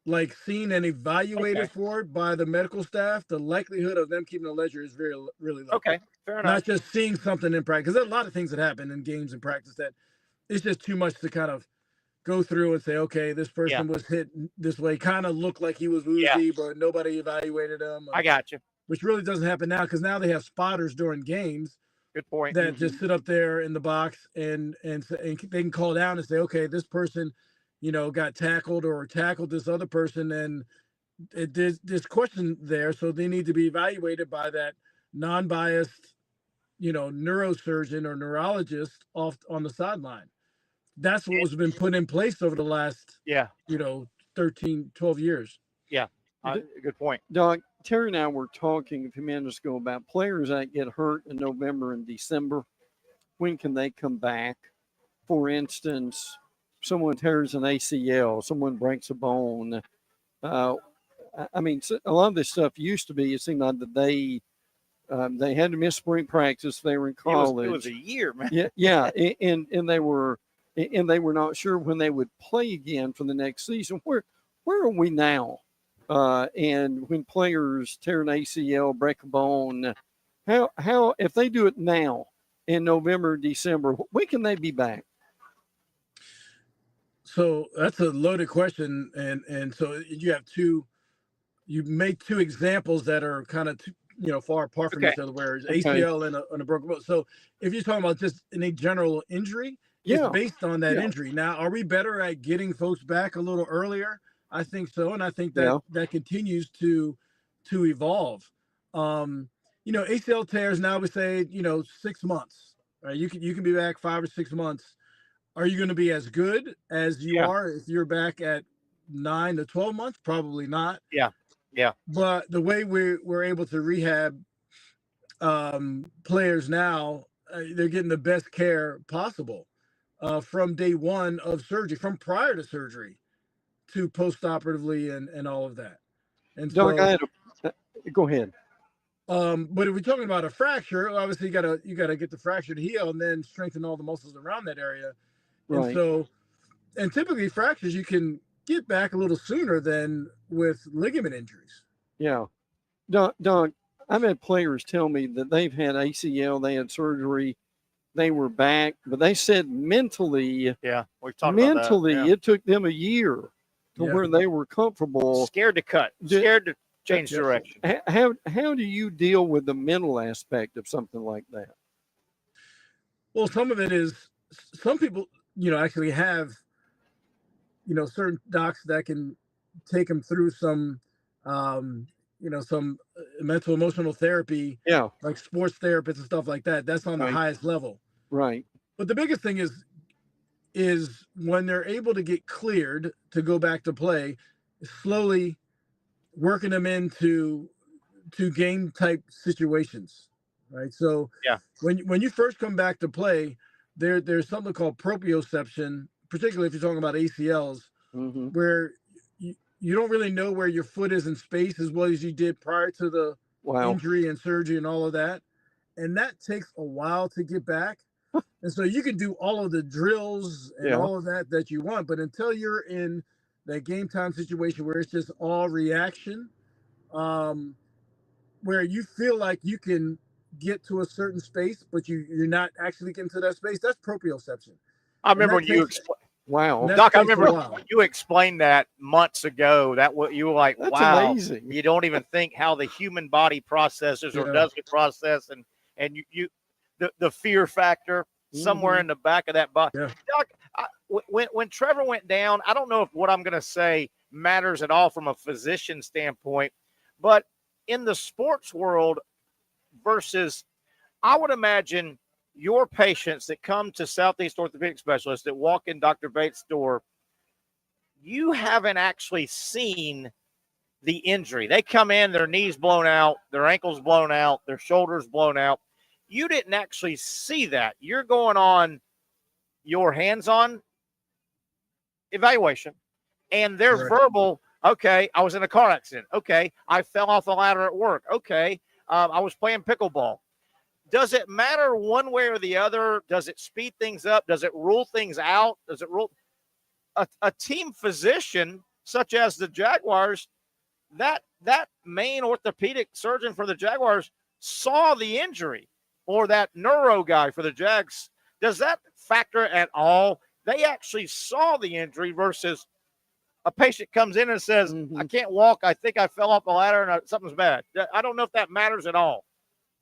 like seen and evaluated for it by the medical staff, the likelihood of them keeping a ledger is really low. Okay, fair enough. Not just seeing something in practice. There's a lot of things that happen in games and practice that it's just too much to kind of go through and say, okay, this person was hit this way, kind of looked like he was woozy, but nobody evaluated him. I got you. Which really doesn't happen now, because now they have spotters during games. Good point. That just sit up there in the box and they can call down and say, okay, this person, you know, got tackled or tackled this other person, and there's question there, so they need to be evaluated by that non-biased, you know, neurosurgeon or neurologist off on the sideline. That's what has been put in place over the last, 13, 12 years. Yeah, good point. Doc, Terry and I were talking a few minutes ago about players that get hurt in November and December. When can they come back? For instance, someone tears an ACL, someone breaks a bone. I mean, a lot of this stuff used to be, it seemed like that they had to miss spring practice. They were in college. It was a year, man. Yeah, and they were not sure when they would play again for the next season. Where are we now? And when players tear an ACL, break a bone, how if they do it now in November, December, when can they be back? So that's a loaded question, and so you make two examples that are kind of far apart from each other, where it's ACL and a broken bone. So if you're talking about just any general injury, it's based on that injury. Now, are we better at getting folks back a little earlier? I think so, and I think that that continues to evolve. ACL tears now we say 6 months. Right? You can be back 5 or 6 months. Are you going to be as good as you are if you're back at 9 to 12 months? Probably not. Yeah. But the way we're able to rehab players now, they're getting the best care possible from day one of surgery, from prior to surgery to post-operatively and all of that. And so, go ahead. But if we're talking about a fracture, obviously you gotta get the fracture to heal and then strengthen all the muscles around that area. Right. And so, and typically fractures you can get back a little sooner than with ligament injuries. Yeah. Doc, I've had players tell me that they've had ACL, they had surgery, they were back, but they said mentally, we've talked about that. It took them a year to where they were comfortable. Scared to cut, scared to change direction. How do you deal with the mental aspect of something like that? Well, some of it is, some people, actually have, certain docs that can take them through some, some mental emotional therapy, like sports therapists and stuff like that. That's on the highest level. Right. But the biggest thing is when they're able to get cleared to go back to play, slowly working them into game type situations, right? So when you first come back to play, there's something called proprioception, particularly if you're talking about ACLs, where you don't really know where your foot is in space as well as you did prior to the injury and surgery and all of that. And that takes a while to get back. And so you can do all of the drills and all of that you want, but until you're in that game time situation where it's just all reaction, where you feel like you can get to a certain space, but you're not actually getting to that space, that's proprioception. I remember when you Doc, I remember when you explained that months ago, that what you were like, that's wow, amazing. You don't even think how the human body processes or doesn't process, and you the fear factor somewhere in the back of that body. Doc, when Trevor went down, I don't know if what I'm going to say matters at all from a physician standpoint, but in the sports world versus, I would imagine your patients that come to Southeast Orthopedic Specialists that walk in Dr. Bates' door, you haven't actually seen the injury. They come in, their knees blown out, their ankles blown out, their shoulders blown out. You didn't actually see that. You're going on your hands-on evaluation, and they're verbal. Okay, I was in a car accident. Okay, I fell off a ladder at work. Okay, I was playing pickleball. Does it matter one way or the other? Does it speed things up? Does it rule things out? Does it rule a team physician such as the Jaguars? That main orthopedic surgeon for the Jaguars saw the injury, or that neuro guy for the Jags. Does that factor at all? They actually saw the injury versus a patient comes in and says, I can't walk. I think I fell off a ladder and something's bad. I don't know if that matters at all.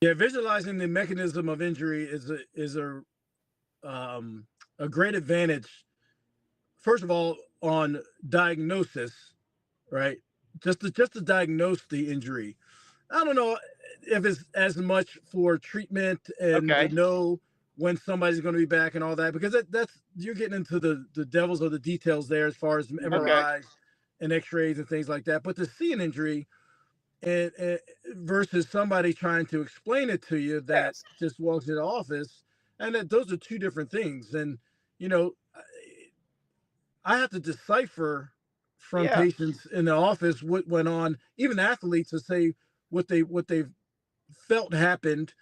Yeah, visualizing the mechanism of injury is a great advantage. First of all, on diagnosis, right? Just to diagnose the injury. I don't know if it's as much for treatment and to know when somebody's going to be back and all that, because that's you're getting into the devils of the details there as far as MRIs and x-rays and things like that. But to see an injury and versus somebody trying to explain it to you that just walks in the office, and that those are two different things. And, you know, I have to decipher from patients in the office what went on, even athletes, to say what they've felt happened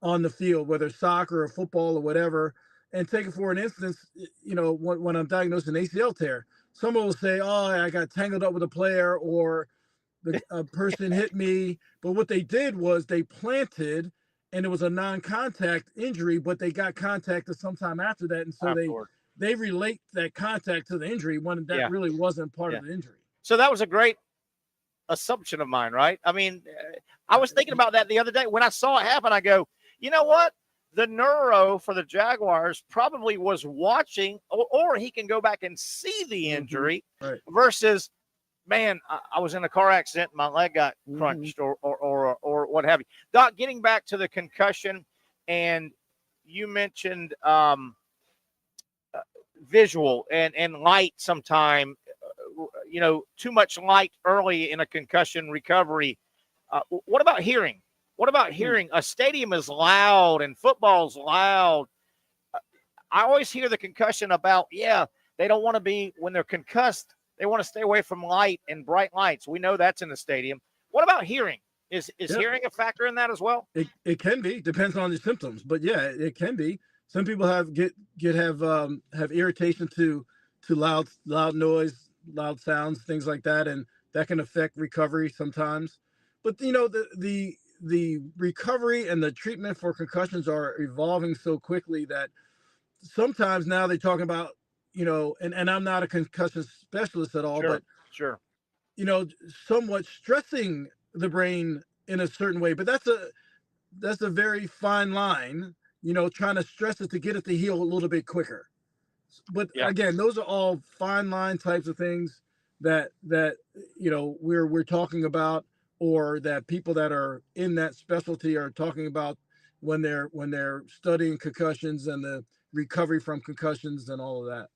on the field, whether soccer or football or whatever. And take it for an instance, you know, when I'm diagnosed an ACL tear, someone will say, "Oh, I got tangled up with a player," or a person hit me. But what they did was they planted, and it was a non-contact injury, but they got contacted sometime after that, and so they relate that contact to the injury when that really wasn't part of the injury. So that was a great assumption of mine, right? I mean, I was thinking about that the other day when I saw it happen. I go, you know what? The neuro for the Jaguars probably was watching, or he can go back and see the injury versus, man, I was in a car accident, my leg got crunched or what have you. Doc, getting back to the concussion, and you mentioned visual and light sometime, you know, too much light early in a concussion recovery. What about hearing? What about hearing? A stadium is loud and football's loud. I always hear the concussion about, they don't want to be, when they're concussed, they want to stay away from light and bright lights. We know that's in the stadium. What about hearing? Is hearing a factor in that as well? It can be. Depends on the symptoms, but yeah, it can be. Some people have irritation to loud noise, loud sounds, things like that, and that can affect recovery sometimes. But you know, the recovery and the treatment for concussions are evolving so quickly that sometimes now they're talking about, you know, and I'm not a concussion specialist at all, but you know, somewhat stressing the brain in a certain way. But that's a very fine line, you know, trying to stress it to get it to heal a little bit quicker. But again, those are all fine line types of things that you know we're talking about, or that people that are in that specialty are talking about when they're studying concussions and the recovery from concussions and all of that.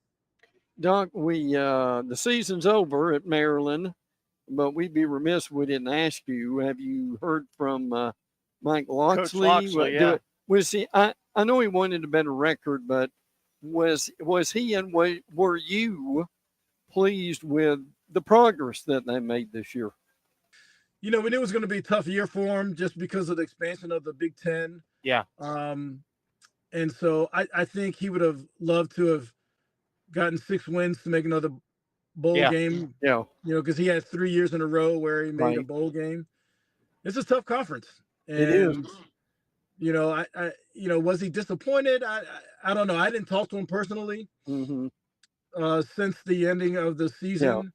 Doc, the season's over at Maryland, but we'd be remiss if we didn't ask you, have you heard from Mike Locksley? Coach Locksley, Was he, I know he wanted a better record, but was he and were you pleased with the progress that they made this year? You know, we knew it was going to be a tough year for him just because of the expansion of the Big Ten. Yeah. And so I think he would have loved to have gotten 6 wins to make another bowl game. Yeah. You know, because he had 3 years in a row where he made a bowl game. It's a tough conference. And, it is. You know, I you know, was he disappointed? I don't know. I didn't talk to him personally since the ending of the season.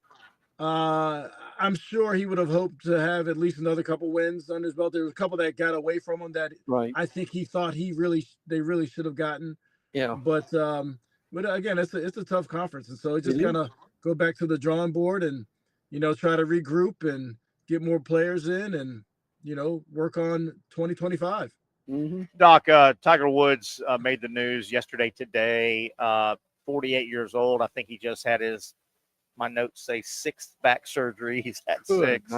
I'm sure he would have hoped to have at least another couple wins under his belt. There was a couple that got away from him that I think he thought they really should have gotten. Yeah. But again, it's a tough conference, and so it just kind of go back to the drawing board and, you know, try to regroup and get more players in and, you know, work on 2025. Doc, Tiger Woods made the news yesterday, today, 48 years old. I think he just had my notes say 6th back surgery. He's had 6.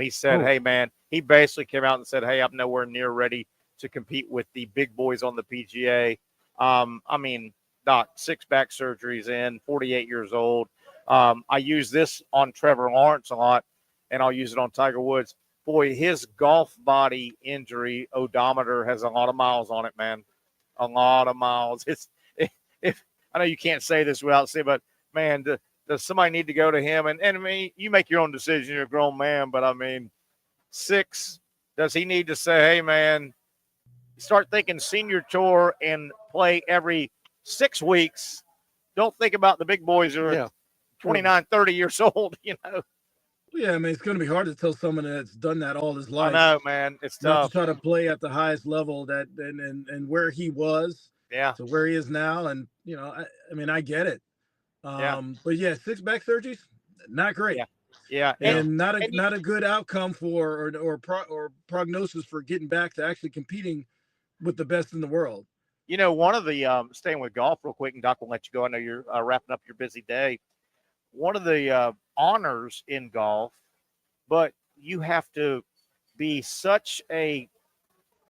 He said, hey, man, he basically came out and said, hey, I'm nowhere near ready to compete with the big boys on the PGA. I mean, Doc, 6 back surgeries in, 48 years old. I use this on Trevor Lawrence a lot, and I'll use it on Tiger Woods. Boy, his golf body injury odometer has a lot of miles on it, man. A lot of miles. If I know you can't say this without saying, but man, does somebody need to go to him? And I mean, you make your own decision. You're a grown man, but I mean, 6. Does he need to say, hey, man, start thinking senior tour and play every 6 weeks? Don't think about the big boys who are 29, 30 years old, you know? Yeah, I mean, it's going to be hard to tell someone that's done that all his life. I know, man. It's tough. To try to play at the highest level and where he was to where he is now. And, you know, I mean, I get it. But 6 back surgeries, not great. And not a good outcome for or prognosis for getting back to actually competing with the best in the world. You know, one of the staying with golf real quick, and Doc will let you go. I know you're wrapping up your busy day. One of the honors in golf, but you have to be such a